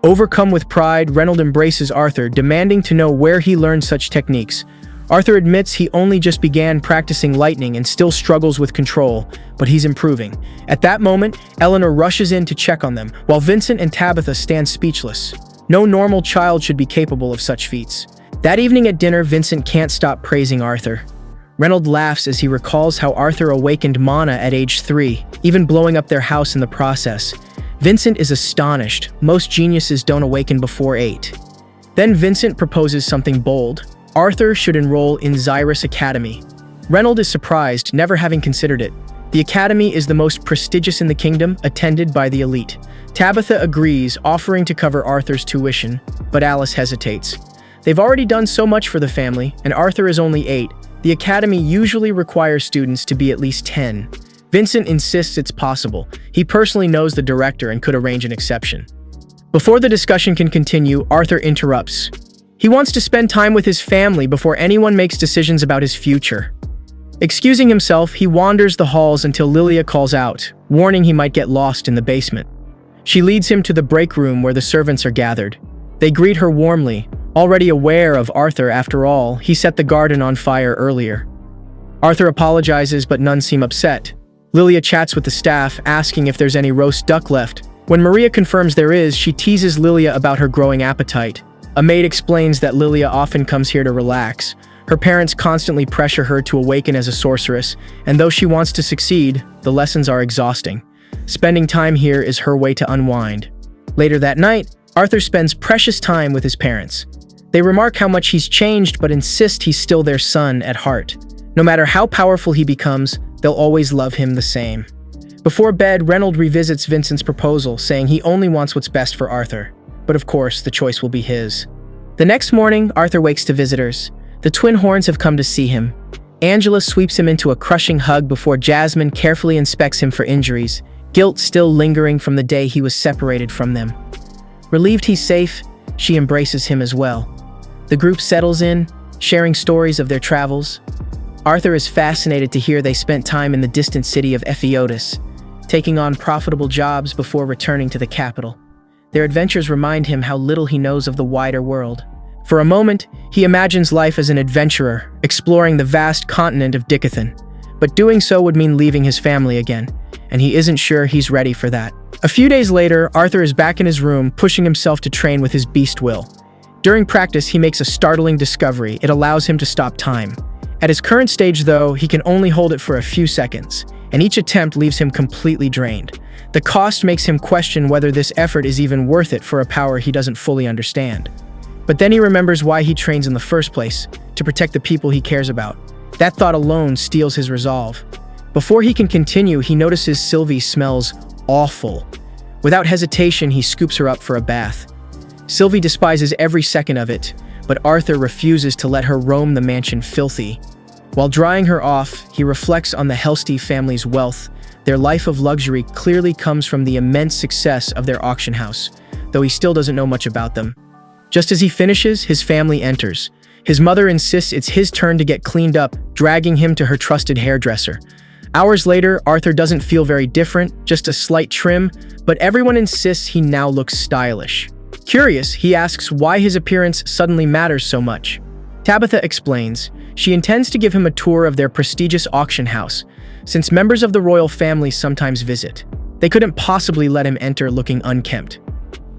Overcome with pride, Reynold embraces Arthur, demanding to know where he learned such techniques. Arthur admits he only just began practicing lightning and still struggles with control, but he's improving. At that moment, Eleanor rushes in to check on them, while Vincent and Tabitha stand speechless. No normal child should be capable of such feats. That evening at dinner, Vincent can't stop praising Arthur. Reynold laughs as he recalls how Arthur awakened mana at age 3, even blowing up their house in the process. Vincent is astonished. Most geniuses don't awaken before 8. Then Vincent proposes something bold. Arthur should enroll in Xyrus Academy. Reynold is surprised, never having considered it. The academy is the most prestigious in the kingdom, attended by the elite. Tabitha agrees, offering to cover Arthur's tuition, but Alice hesitates. They've already done so much for the family, and Arthur is only 8. The academy usually requires students to be at least 10. Vincent insists it's possible. He personally knows the director and could arrange an exception. Before the discussion can continue, Arthur interrupts. He wants to spend time with his family before anyone makes decisions about his future. Excusing himself, he wanders the halls until Lilia calls out, warning he might get lost in the basement. She leads him to the break room where the servants are gathered. They greet her warmly, already aware of Arthur. After all, he set the garden on fire earlier. Arthur apologizes, but none seem upset. Lilia chats with the staff, asking if there's any roast duck left. When Maria confirms there is, she teases Lilia about her growing appetite. A maid explains that Lilia often comes here to relax. Her parents constantly pressure her to awaken as a sorceress, and though she wants to succeed, the lessons are exhausting. Spending time here is her way to unwind. Later that night, Arthur spends precious time with his parents. They remark how much he's changed, but insist he's still their son at heart. No matter how powerful he becomes, they'll always love him the same. Before bed, Reynold revisits Vincent's proposal, saying he only wants what's best for Arthur. But of course, the choice will be his. The next morning, Arthur wakes to visitors. The twin horns have come to see him. Angela sweeps him into a crushing hug before Jasmine carefully inspects him for injuries, guilt still lingering from the day he was separated from them. Relieved he's safe, she embraces him as well. The group settles in, sharing stories of their travels. Arthur is fascinated to hear they spent time in the distant city of Epheotis, taking on profitable jobs before returning to the capital. Their adventures remind him how little he knows of the wider world. For a moment, he imagines life as an adventurer, exploring the vast continent of Dicathan. But doing so would mean leaving his family again, and he isn't sure he's ready for that. A few days later, Arthur is back in his room, pushing himself to train with his beast will. During practice, he makes a startling discovery. It allows him to stop time. At his current stage, though, he can only hold it for a few seconds, and each attempt leaves him completely drained. The cost makes him question whether this effort is even worth it for a power he doesn't fully understand. But then he remembers why he trains in the first place, to protect the people he cares about. That thought alone steals his resolve. Before he can continue, he notices Sylvie smells awful. Without hesitation, he scoops her up for a bath. Sylvie despises every second of it, but Arthur refuses to let her roam the mansion filthy. While drying her off, he reflects on the Helste family's wealth. Their life of luxury clearly comes from the immense success of their auction house, though he still doesn't know much about them. Just as he finishes, his family enters. His mother insists it's his turn to get cleaned up, dragging him to her trusted hairdresser. Hours later, Arthur doesn't feel very different, just a slight trim, but everyone insists he now looks stylish. Curious, he asks why his appearance suddenly matters so much. Tabitha explains she intends to give him a tour of their prestigious auction house, since members of the royal family sometimes visit. They couldn't possibly let him enter looking unkempt.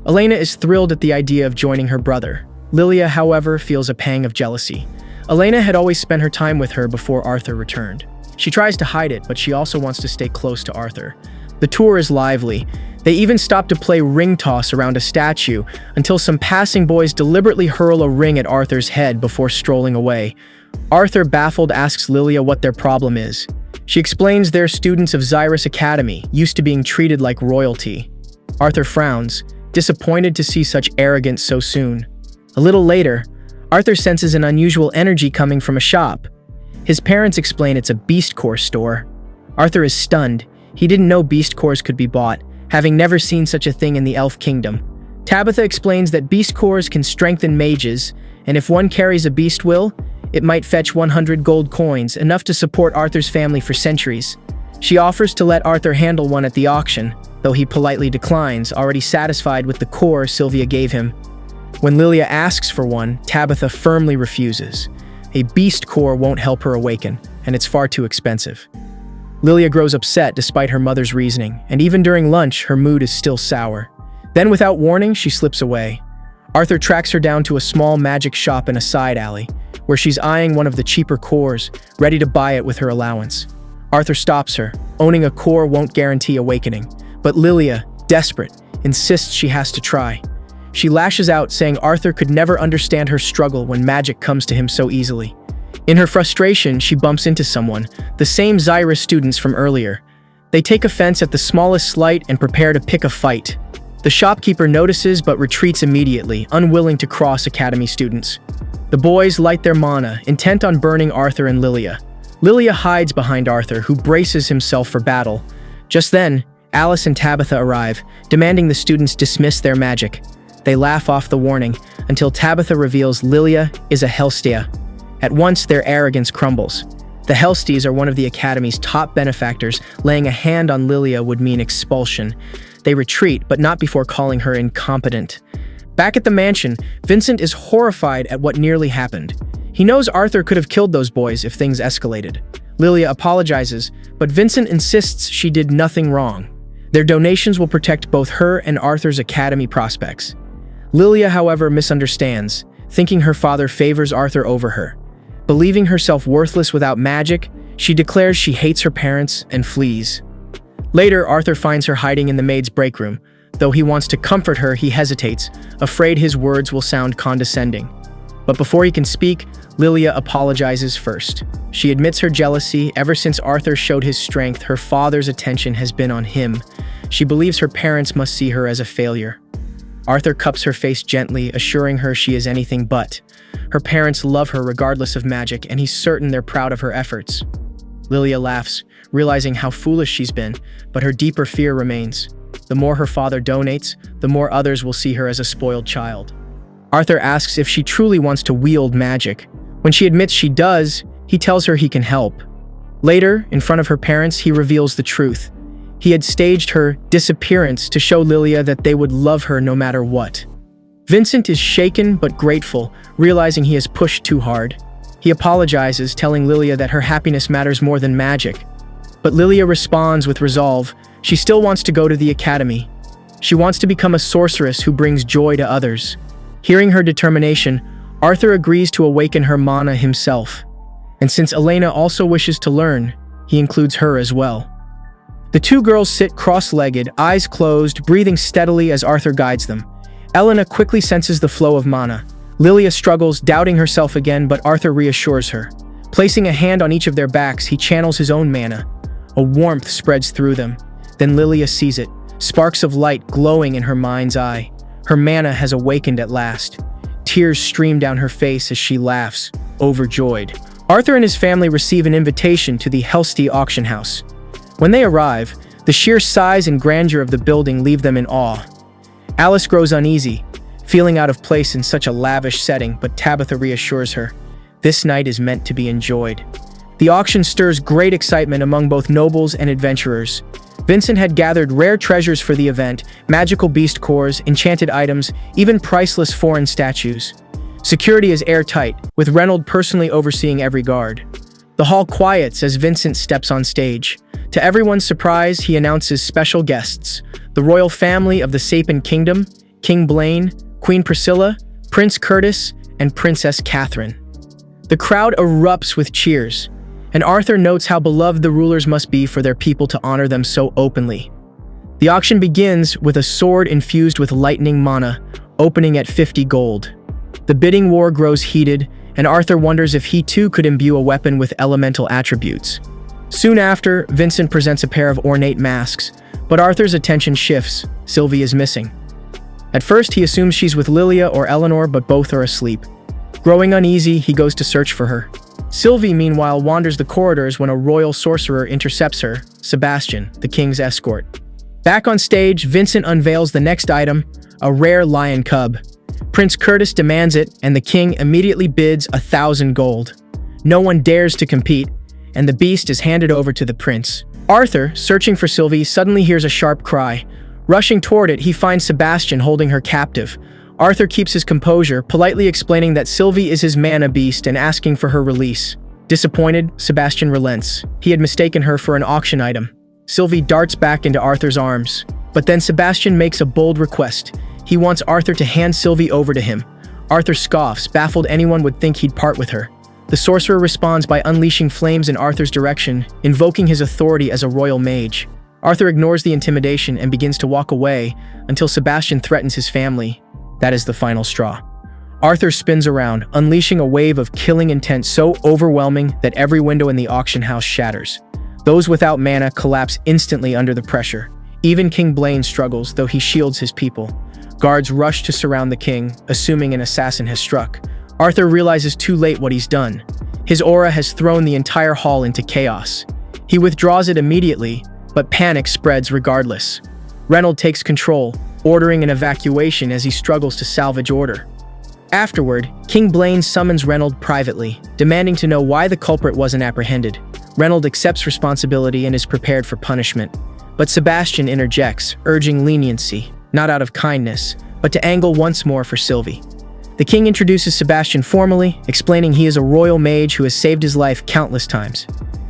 Elena is thrilled at the idea of joining her brother. Lilia, however, feels a pang of jealousy. Elena had always spent her time with her before Arthur returned. She tries to hide it, but she also wants to stay close to Arthur. The tour is lively. They even stop to play ring toss around a statue until some passing boys deliberately hurl a ring at Arthur's head before strolling away. Arthur, baffled, asks Lilia what their problem is. She explains they're students of Xyrus Academy, used to being treated like royalty. Arthur frowns, disappointed to see such arrogance so soon. A little later, Arthur senses an unusual energy coming from a shop. His parents explain it's a beast core store. Arthur is stunned. He didn't know beast cores could be bought, having never seen such a thing in the elf kingdom. Tabitha explains that beast cores can strengthen mages, and if one carries a beast will, it might fetch 100 gold coins, enough to support Arthur's family for centuries. She offers to let Arthur handle one at the auction, though he politely declines, already satisfied with the core Sylvia gave him. When Lilia asks for one, Tabitha firmly refuses. A beast core won't help her awaken, and it's far too expensive. Lilia grows upset despite her mother's reasoning, and even during lunch, her mood is still sour. Then, without warning, she slips away. Arthur tracks her down to a small magic shop in a side alley, where she's eyeing one of the cheaper cores, ready to buy it with her allowance. Arthur stops her. Owning a core won't guarantee awakening, but Lilia, desperate, insists she has to try. She lashes out, saying Arthur could never understand her struggle when magic comes to him so easily. In her frustration, she bumps into someone, the same Xyrus students from earlier. They take offense at the smallest slight and prepare to pick a fight. The shopkeeper notices but retreats immediately, unwilling to cross academy students. The boys light their mana, intent on burning Arthur and Lilia. Lilia hides behind Arthur, who braces himself for battle. Just then, Alice and Tabitha arrive, demanding the students dismiss their magic. They laugh off the warning, until Tabitha reveals Lilia is a Hellstia. At once, their arrogance crumbles. The Hellsties are one of the Academy's top benefactors. Laying a hand on Lilia would mean expulsion. They retreat, but not before calling her incompetent. Back at the mansion, Vincent is horrified at what nearly happened. He knows Arthur could have killed those boys if things escalated. Lilia apologizes, but Vincent insists she did nothing wrong. Their donations will protect both her and Arthur's academy prospects. Lilia, however, misunderstands, thinking her father favors Arthur over her. Believing herself worthless without magic, she declares she hates her parents and flees. Later, Arthur finds her hiding in the maid's break room. Though he wants to comfort her, he hesitates, afraid his words will sound condescending. But before he can speak, Lilia apologizes first. She admits her jealousy. Ever since Arthur showed his strength, her father's attention has been on him. She believes her parents must see her as a failure. Arthur cups her face gently, assuring her she is anything but. Her parents love her regardless of magic, and he's certain they're proud of her efforts. Lilia laughs, realizing how foolish she's been, but her deeper fear remains. The more her father donates, the more others will see her as a spoiled child. Arthur asks if she truly wants to wield magic. When she admits she does, he tells her he can help. Later, in front of her parents, he reveals the truth. He had staged her disappearance to show Lilia that they would love her no matter what. Vincent is shaken but grateful, realizing he has pushed too hard. He apologizes, telling Lilia that her happiness matters more than magic. But Lilia responds with resolve. She still wants to go to the academy. She wants to become a sorceress who brings joy to others. Hearing her determination, Arthur agrees to awaken her mana himself. And since Elena also wishes to learn, he includes her as well. The two girls sit cross-legged, eyes closed, breathing steadily as Arthur guides them. Elena quickly senses the flow of mana. Lilia struggles, doubting herself again, but Arthur reassures her. Placing a hand on each of their backs, he channels his own mana. A warmth spreads through them. Then Lilia sees it, sparks of light glowing in her mind's eye. Her mana has awakened at last. Tears stream down her face as she laughs, overjoyed. Arthur and his family receive an invitation to the Hellstia auction house. When they arrive, the sheer size and grandeur of the building leave them in awe. Alice grows uneasy, feeling out of place in such a lavish setting, but Tabitha reassures her. This night is meant to be enjoyed. The auction stirs great excitement among both nobles and adventurers. Vincent had gathered rare treasures for the event, magical beast cores, enchanted items, even priceless foreign statues. Security is airtight, with Reynold personally overseeing every guard. The hall quiets as Vincent steps on stage. To everyone's surprise, he announces special guests: the royal family of the Sapien Kingdom, King Blaine, Queen Priscilla, Prince Curtis, and Princess Catherine. The crowd erupts with cheers, and Arthur notes how beloved the rulers must be for their people to honor them so openly. The auction begins with a sword infused with lightning mana, opening at 50 gold. The bidding war grows heated, and Arthur wonders if he too could imbue a weapon with elemental attributes. Soon after, Vincent presents a pair of ornate masks, but Arthur's attention shifts. Sylvie is missing. At first, he assumes she's with Lilia or Eleanor, but both are asleep. Growing uneasy, he goes to search for her. Sylvie, meanwhile, wanders the corridors when a royal sorcerer intercepts her, Sebastian, the king's escort. Back on stage, Vincent unveils the next item, a rare lion cub. Prince Curtis demands it, and the king immediately bids 1,000 gold. No one dares to compete, and the beast is handed over to the prince. Arthur, searching for Sylvie, suddenly hears a sharp cry. Rushing toward it, he finds Sebastian holding her captive. Arthur keeps his composure, politely explaining that Sylvie is his mana beast and asking for her release. Disappointed, Sebastian relents. He had mistaken her for an auction item. Sylvie darts back into Arthur's arms. But then Sebastian makes a bold request. He wants Arthur to hand Sylvie over to him. Arthur scoffs, baffled anyone would think he'd part with her. The sorcerer responds by unleashing flames in Arthur's direction, invoking his authority as a royal mage. Arthur ignores the intimidation and begins to walk away until Sebastian threatens his family. That is the final straw. Arthur spins around, unleashing a wave of killing intent so overwhelming that every window in the auction house shatters. Those without mana collapse instantly under the pressure. Even King Blaine struggles, though he shields his people. Guards rush to surround the king, assuming an assassin has struck. Arthur realizes too late what he's done. His aura has thrown the entire hall into chaos. He withdraws it immediately, but panic spreads regardless. Reynold takes control, ordering an evacuation as he struggles to salvage order. Afterward, King Blaine summons Reynold privately, demanding to know why the culprit wasn't apprehended. Reynold accepts responsibility and is prepared for punishment. But Sebastian interjects, urging leniency, not out of kindness, but to angle once more for Sylvie. The king introduces Sebastian formally, explaining he is a royal mage who has saved his life countless times.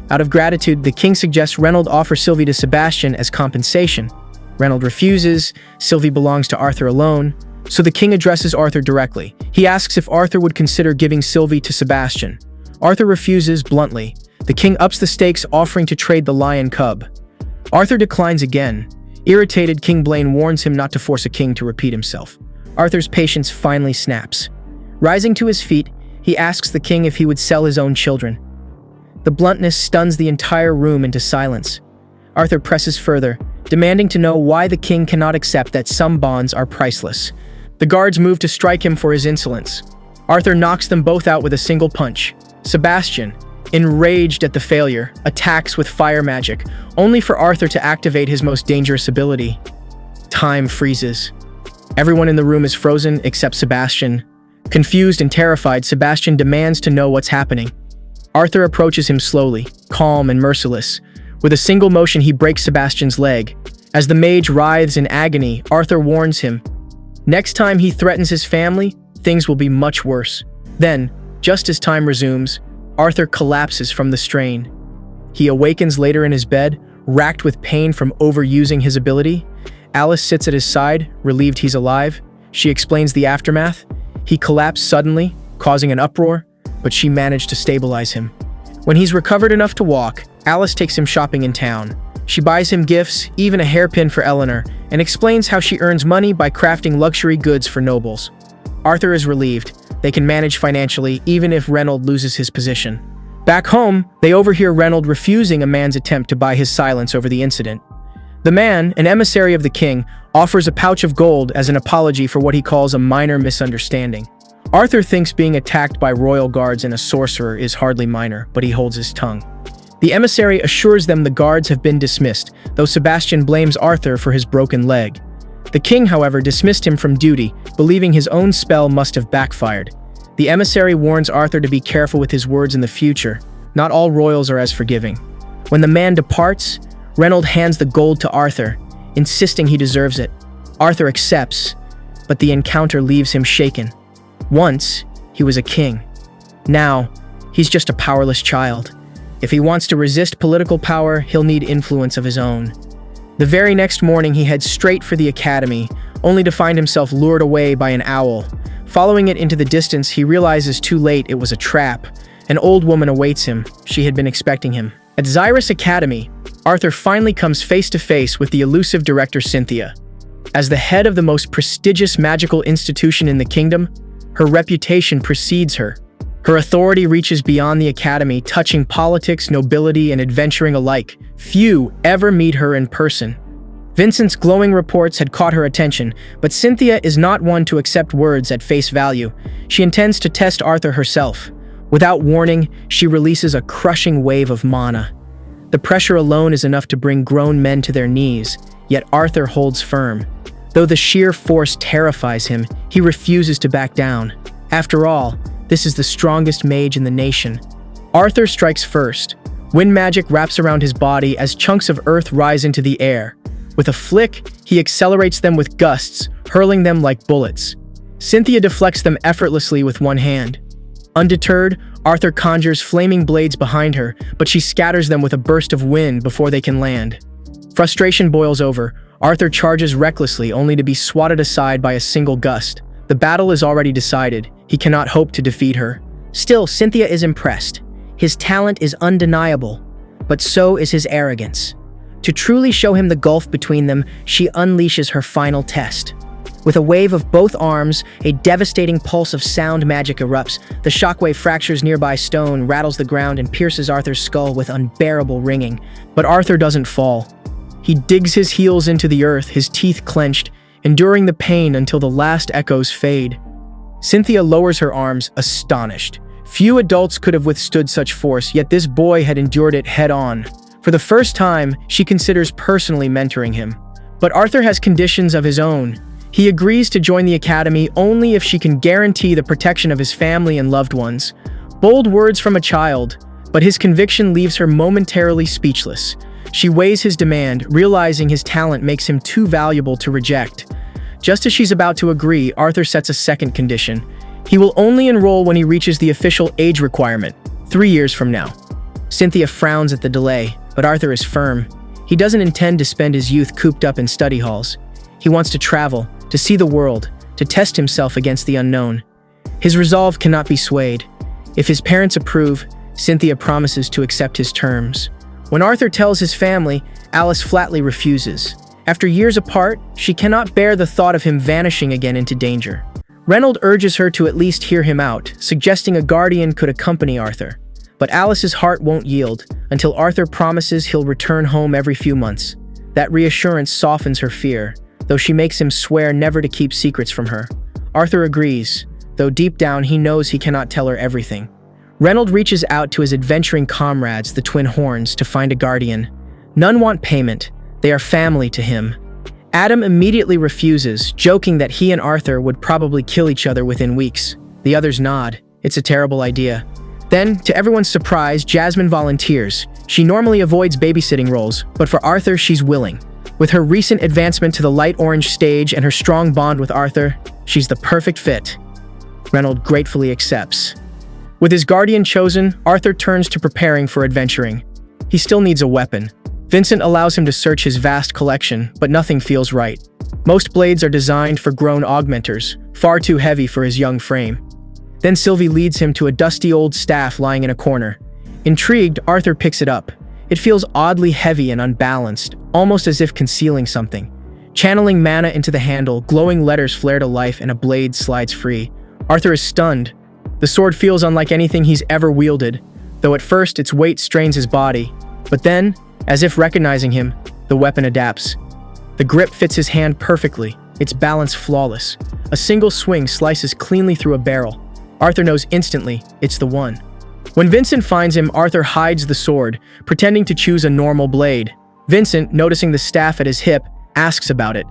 Out of gratitude, the king suggests Reynold offer Sylvie to Sebastian as compensation. Reynold refuses. Sylvie belongs to Arthur alone, so the king addresses Arthur directly. He asks if Arthur would consider giving Sylvie to Sebastian. Arthur refuses bluntly. The king ups the stakes, offering to trade the lion cub. Arthur declines again. Irritated, King Blaine warns him not to force a king to repeat himself. Arthur's patience finally snaps. Rising to his feet, he asks the king if he would sell his own children. The bluntness stuns the entire room into silence. Arthur presses further, demanding to know why the king cannot accept that some bonds are priceless. The guards move to strike him for his insolence. Arthur knocks them both out with a single punch. Sebastian, enraged at the failure, attacks with fire magic, only for Arthur to activate his most dangerous ability. Time freezes. Everyone in the room is frozen except Sebastian. Confused and terrified, Sebastian demands to know what's happening. Arthur approaches him slowly, calm and merciless. With a single motion, he breaks Sebastian's leg. As the mage writhes in agony, Arthur warns him. Next time he threatens his family, things will be much worse. Then, just as time resumes, Arthur collapses from the strain. He awakens later in his bed, racked with pain from overusing his ability. Alice sits at his side, relieved he's alive. She explains the aftermath. He collapsed suddenly, causing an uproar, but she managed to stabilize him. When he's recovered enough to walk, Alice takes him shopping in town. She buys him gifts, even a hairpin for Eleanor, and explains how she earns money by crafting luxury goods for nobles. Arthur is relieved. They can manage financially, even if Reynold loses his position. Back home, they overhear Reynold refusing a man's attempt to buy his silence over the incident. The man, an emissary of the king, offers a pouch of gold as an apology for what he calls a minor misunderstanding. Arthur thinks being attacked by royal guards and a sorcerer is hardly minor, but he holds his tongue. The emissary assures them the guards have been dismissed, though Sebastian blames Arthur for his broken leg. The king, however, dismissed him from duty, believing his own spell must have backfired. The emissary warns Arthur to be careful with his words in the future. not all royals are as forgiving. When the man departs, Reynolds hands the gold to Arthur, insisting he deserves it. Arthur accepts, but the encounter leaves him shaken. Once, he was a king. Now, he's just a powerless child. If he wants to resist political power, he'll need influence of his own. The very next morning, he heads straight for the academy, only to find himself lured away by an owl. Following it into the distance, he realizes too late it was a trap. An old woman awaits him. She had been expecting him. At Xyrus Academy, Arthur finally comes face to face with the elusive director Cynthia. As the head of the most prestigious magical institution in the kingdom, her reputation precedes her. Her authority reaches beyond the academy, touching politics, nobility, and adventuring alike. Few ever meet her in person. Vincent's glowing reports had caught her attention, but Cynthia is not one to accept words at face value. She intends to test Arthur herself. Without warning, she releases a crushing wave of mana. The pressure alone is enough to bring grown men to their knees, yet Arthur holds firm. Though the sheer force terrifies him, he refuses to back down. After all, this is the strongest mage in the nation. Arthur strikes first. Wind magic wraps around his body as chunks of earth rise into the air. With a flick, he accelerates them with gusts, hurling them like bullets. Cynthia deflects them effortlessly with one hand. Undeterred, Arthur conjures flaming blades behind her, but she scatters them with a burst of wind before they can land. Frustration boils over. Arthur charges recklessly, only to be swatted aside by a single gust. The battle is already decided. He cannot hope to defeat her. Still, Cynthia is impressed. His talent is undeniable, but so is his arrogance. To truly show him the gulf between them, she unleashes her final test. With a wave of both arms, a devastating pulse of sound magic erupts. The shockwave fractures nearby stone, rattles the ground, and pierces Arthur's skull with unbearable ringing. But Arthur doesn't fall. He digs his heels into the earth, his teeth clenched, enduring the pain until the last echoes fade. Cynthia lowers her arms, astonished. Few adults could have withstood such force, yet this boy had endured it head-on. For the first time, she considers personally mentoring him. But Arthur has conditions of his own. He agrees to join the academy only if she can guarantee the protection of his family and loved ones. Bold words from a child, but his conviction leaves her momentarily speechless. She weighs his demand, realizing his talent makes him too valuable to reject. Just as she's about to agree, Arthur sets a second condition. He will only enroll when he reaches the official age requirement, 3 years from now. Cynthia frowns at the delay, but Arthur is firm. He doesn't intend to spend his youth cooped up in study halls. He wants to travel, to see the world, to test himself against the unknown. His resolve cannot be swayed. If his parents approve, Cynthia promises to accept his terms. When Arthur tells his family, Alice flatly refuses. After years apart, she cannot bear the thought of him vanishing again into danger. Reynolds urges her to at least hear him out, suggesting a guardian could accompany Arthur. But Alice's heart won't yield until Arthur promises he'll return home every few months. That reassurance softens her fear, though she makes him swear never to keep secrets from her. Arthur agrees, though deep down he knows he cannot tell her everything. Reynolds reaches out to his adventuring comrades, the Twin Horns, to find a guardian. None want payment. They are family to him. Adam immediately refuses, joking that he and Arthur would probably kill each other within weeks. The others nod. It's a terrible idea. Then, to everyone's surprise, Jasmine volunteers. She normally avoids babysitting roles, but for Arthur, she's willing. With her recent advancement to the light orange stage and her strong bond with Arthur, she's the perfect fit. Reynolds gratefully accepts. With his guardian chosen, Arthur turns to preparing for adventuring. He still needs a weapon. Vincent allows him to search his vast collection, but nothing feels right. Most blades are designed for grown augmenters, far too heavy for his young frame. Then Sylvie leads him to a dusty old staff lying in a corner. Intrigued, Arthur picks it up. It feels oddly heavy and unbalanced, almost as if concealing something. Channeling mana into the handle, glowing letters flare to life and a blade slides free. Arthur is stunned. The sword feels unlike anything he's ever wielded, though at first its weight strains his body. But then, as if recognizing him, the weapon adapts. The grip fits his hand perfectly, its balance flawless. A single swing slices cleanly through a barrel. Arthur knows instantly it's the one. When Vincent finds him, Arthur hides the sword, pretending to choose a normal blade. Vincent, noticing the staff at his hip, asks about it.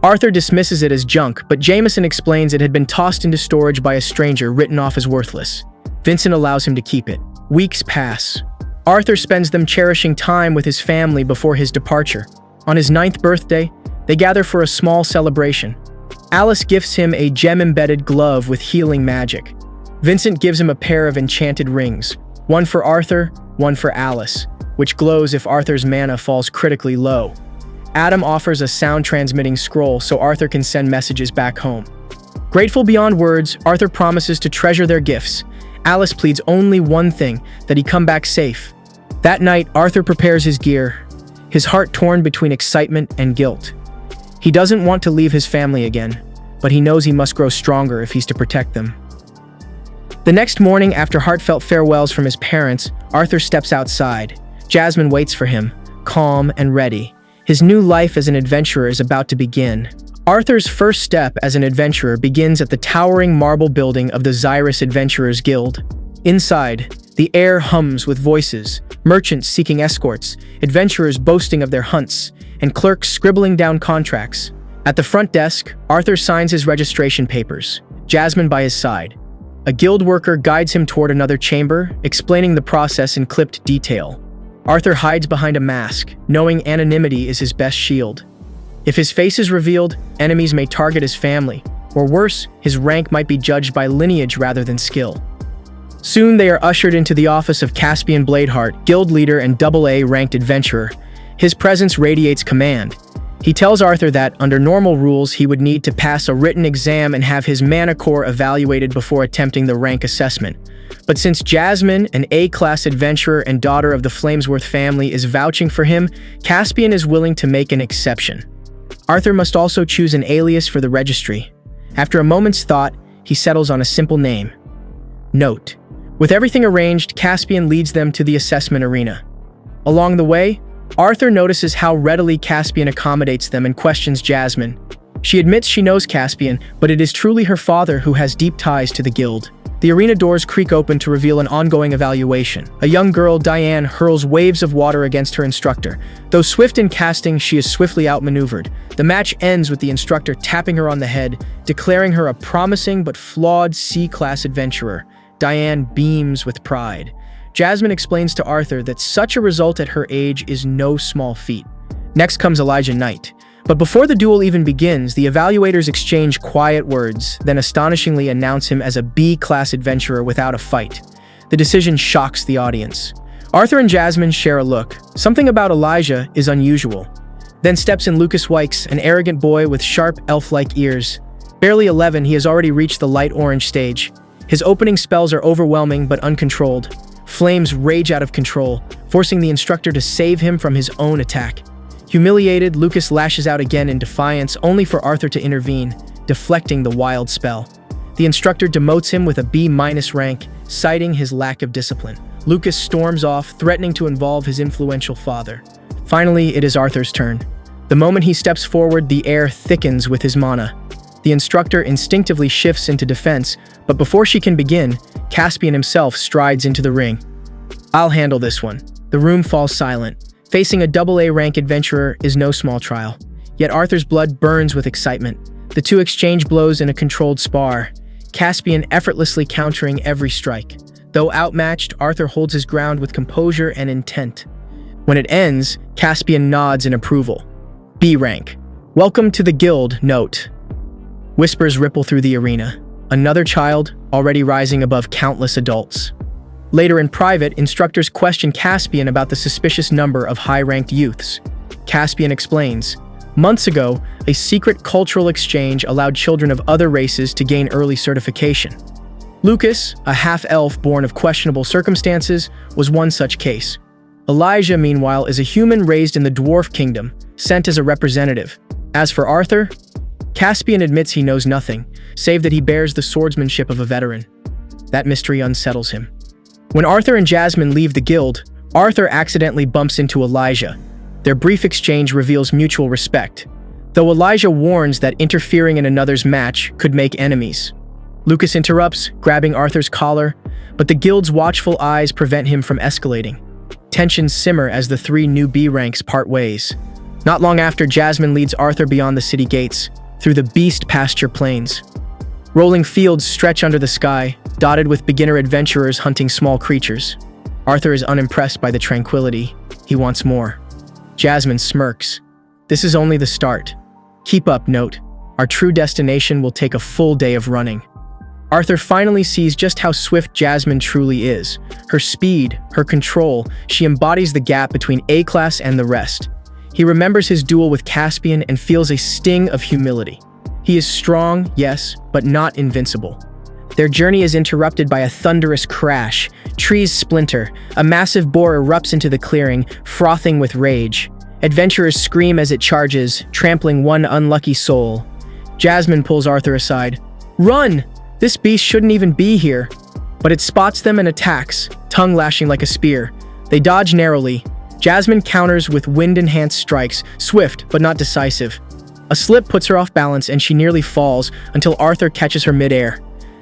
Arthur dismisses it as junk, but Jameson explains it had been tossed into storage by a stranger, written off as worthless. Vincent allows him to keep it. Weeks pass. Arthur spends them cherishing time with his family before his departure. On his 9th birthday, they gather for a small celebration. Alice gifts him a gem-embedded glove with healing magic. Vincent gives him a pair of enchanted rings, one for Arthur, one for Alice, which glows if Arthur's mana falls critically low. Adam offers a sound-transmitting scroll so Arthur can send messages back home. Grateful beyond words, Arthur promises to treasure their gifts. Alice pleads only one thing, that he come back safe. That night, Arthur prepares his gear, his heart torn between excitement and guilt. He doesn't want to leave his family again, but he knows he must grow stronger if he's to protect them. The next morning, after heartfelt farewells from his parents, Arthur steps outside. Jasmine waits for him, calm and ready. His new life as an adventurer is about to begin. Arthur's first step as an adventurer begins at the towering marble building of the Xyrus Adventurers Guild. Inside, the air hums with voices, merchants seeking escorts, adventurers boasting of their hunts, and clerks scribbling down contracts. At the front desk, Arthur signs his registration papers, Jasmine by his side. A guild worker guides him toward another chamber, explaining the process in clipped detail. Arthur hides behind a mask, knowing anonymity is his best shield. If his face is revealed, enemies may target his family, or worse, his rank might be judged by lineage rather than skill. Soon they are ushered into the office of Caspian Bladeheart, guild leader and AA ranked adventurer. His presence radiates command. He tells Arthur that, under normal rules, he would need to pass a written exam and have his mana core evaluated before attempting the rank assessment. But since Jasmine, an A-class adventurer and daughter of the Flamesworth family, is vouching for him, Caspian is willing to make an exception. Arthur must also choose an alias for the registry. After a moment's thought, he settles on a simple name: Note. With everything arranged, Caspian leads them to the assessment arena. Along the way, Arthur notices how readily Caspian accommodates them and questions Jasmine. She admits she knows Caspian, but it is truly her father who has deep ties to the guild. The arena doors creak open to reveal an ongoing evaluation. A young girl, Diane, hurls waves of water against her instructor. Though swift in casting, she is swiftly outmaneuvered. The match ends with the instructor tapping her on the head, declaring her a promising but flawed C-class adventurer. Diane beams with pride. Jasmine explains to Arthur that such a result at her age is no small feat. Next comes Elijah Knight. But before the duel even begins, the evaluators exchange quiet words, then astonishingly announce him as a B-class adventurer without a fight. The decision shocks the audience. Arthur and Jasmine share a look. Something about Elijah is unusual. Then steps in Lucas Wykes, an arrogant boy with sharp, elf-like ears. Barely 11, he has already reached the light orange stage. His opening spells are overwhelming but uncontrolled. Flames rage out of control, forcing the instructor to save him from his own attack. Humiliated, Lucas lashes out again in defiance, only for Arthur to intervene, deflecting the wild spell. The instructor demotes him with a B- rank, citing his lack of discipline. Lucas storms off, threatening to involve his influential father. Finally, it is Arthur's turn. The moment he steps forward, the air thickens with his mana. The instructor instinctively shifts into defense, but before she can begin, Caspian himself strides into the ring. "I'll handle this one." The room falls silent. Facing a AA rank adventurer is no small trial. Yet Arthur's blood burns with excitement. The two exchange blows in a controlled spar, Caspian effortlessly countering every strike. Though outmatched, Arthur holds his ground with composure and intent. When it ends, Caspian nods in approval. B rank. "Welcome to the guild, Note." Whispers ripple through the arena. Another child, already rising above countless adults. Later in private, instructors question Caspian about the suspicious number of high-ranked youths. Caspian explains, months ago, a secret cultural exchange allowed children of other races to gain early certification. Lucas, a half-elf born of questionable circumstances, was one such case. Elijah, meanwhile, is a human raised in the Dwarf Kingdom, sent as a representative. As for Arthur, Caspian admits he knows nothing, save that he bears the swordsmanship of a veteran. That mystery unsettles him. When Arthur and Jasmine leave the guild, Arthur accidentally bumps into Elijah. Their brief exchange reveals mutual respect, though Elijah warns that interfering in another's match could make enemies. Lucas interrupts, grabbing Arthur's collar, but the guild's watchful eyes prevent him from escalating. Tensions simmer as the three new B ranks part ways. Not long after, Jasmine leads Arthur beyond the city gates, through the beast pasture plains. Rolling fields stretch under the sky, dotted with beginner adventurers hunting small creatures. Arthur is unimpressed by the tranquility. He wants more. Jasmine smirks. This is only the start. Keep up, Note. Our true destination will take a full day of running. Arthur finally sees just how swift Jasmine truly is. Her speed, her control, she embodies the gap between A-class and the rest. He remembers his duel with Caspian and feels a sting of humility. He is strong, yes, but not invincible. Their journey is interrupted by a thunderous crash. Trees splinter. A massive boar erupts into the clearing, frothing with rage. Adventurers scream as it charges, trampling one unlucky soul. Jasmine pulls Arthur aside. Run! This beast shouldn't even be here. But it spots them and attacks, tongue lashing like a spear. They dodge narrowly. Jasmine counters with wind-enhanced strikes, swift but not decisive. A slip puts her off balance and she nearly falls until Arthur catches her midair.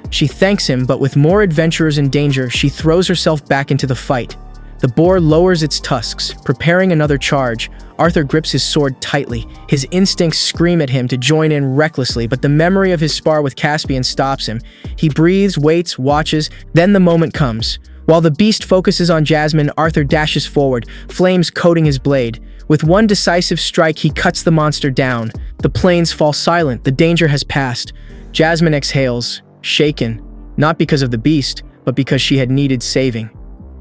She thanks him, but with more adventurers in danger, she throws herself back into the fight. The boar lowers its tusks, preparing another charge. Arthur grips his sword tightly. His instincts scream at him to join in recklessly, but the memory of his spar with Caspian stops him. He breathes, waits, watches, then the moment comes. While the beast focuses on Jasmine, Arthur dashes forward, flames coating his blade. With one decisive strike, he cuts the monster down. The plains fall silent, the danger has passed. Jasmine exhales, shaken, not because of the beast, but because she had needed saving.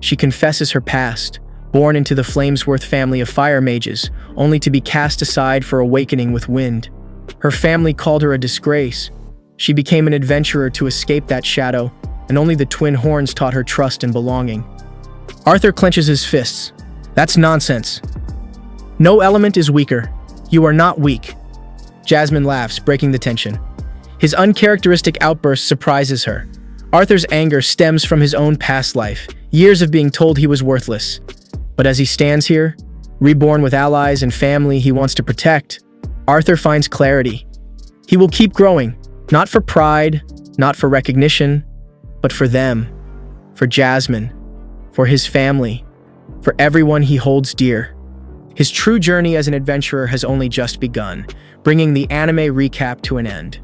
She confesses her past, born into the Flamesworth family of fire mages, only to be cast aside for awakening with wind. Her family called her a disgrace. She became an adventurer to escape that shadow, and only the twin horns taught her trust and belonging. Arthur clenches his fists. That's nonsense. No element is weaker. You are not weak. Jasmine laughs, breaking the tension. His uncharacteristic outburst surprises her. Arthur's anger stems from his own past life, years of being told he was worthless. But as he stands here, reborn with allies and family he wants to protect, Arthur finds clarity. He will keep growing, not for pride, not for recognition, but for them, for Jasmine, for his family, for everyone he holds dear. His true journey as an adventurer has only just begun, bringing the anime recap to an end.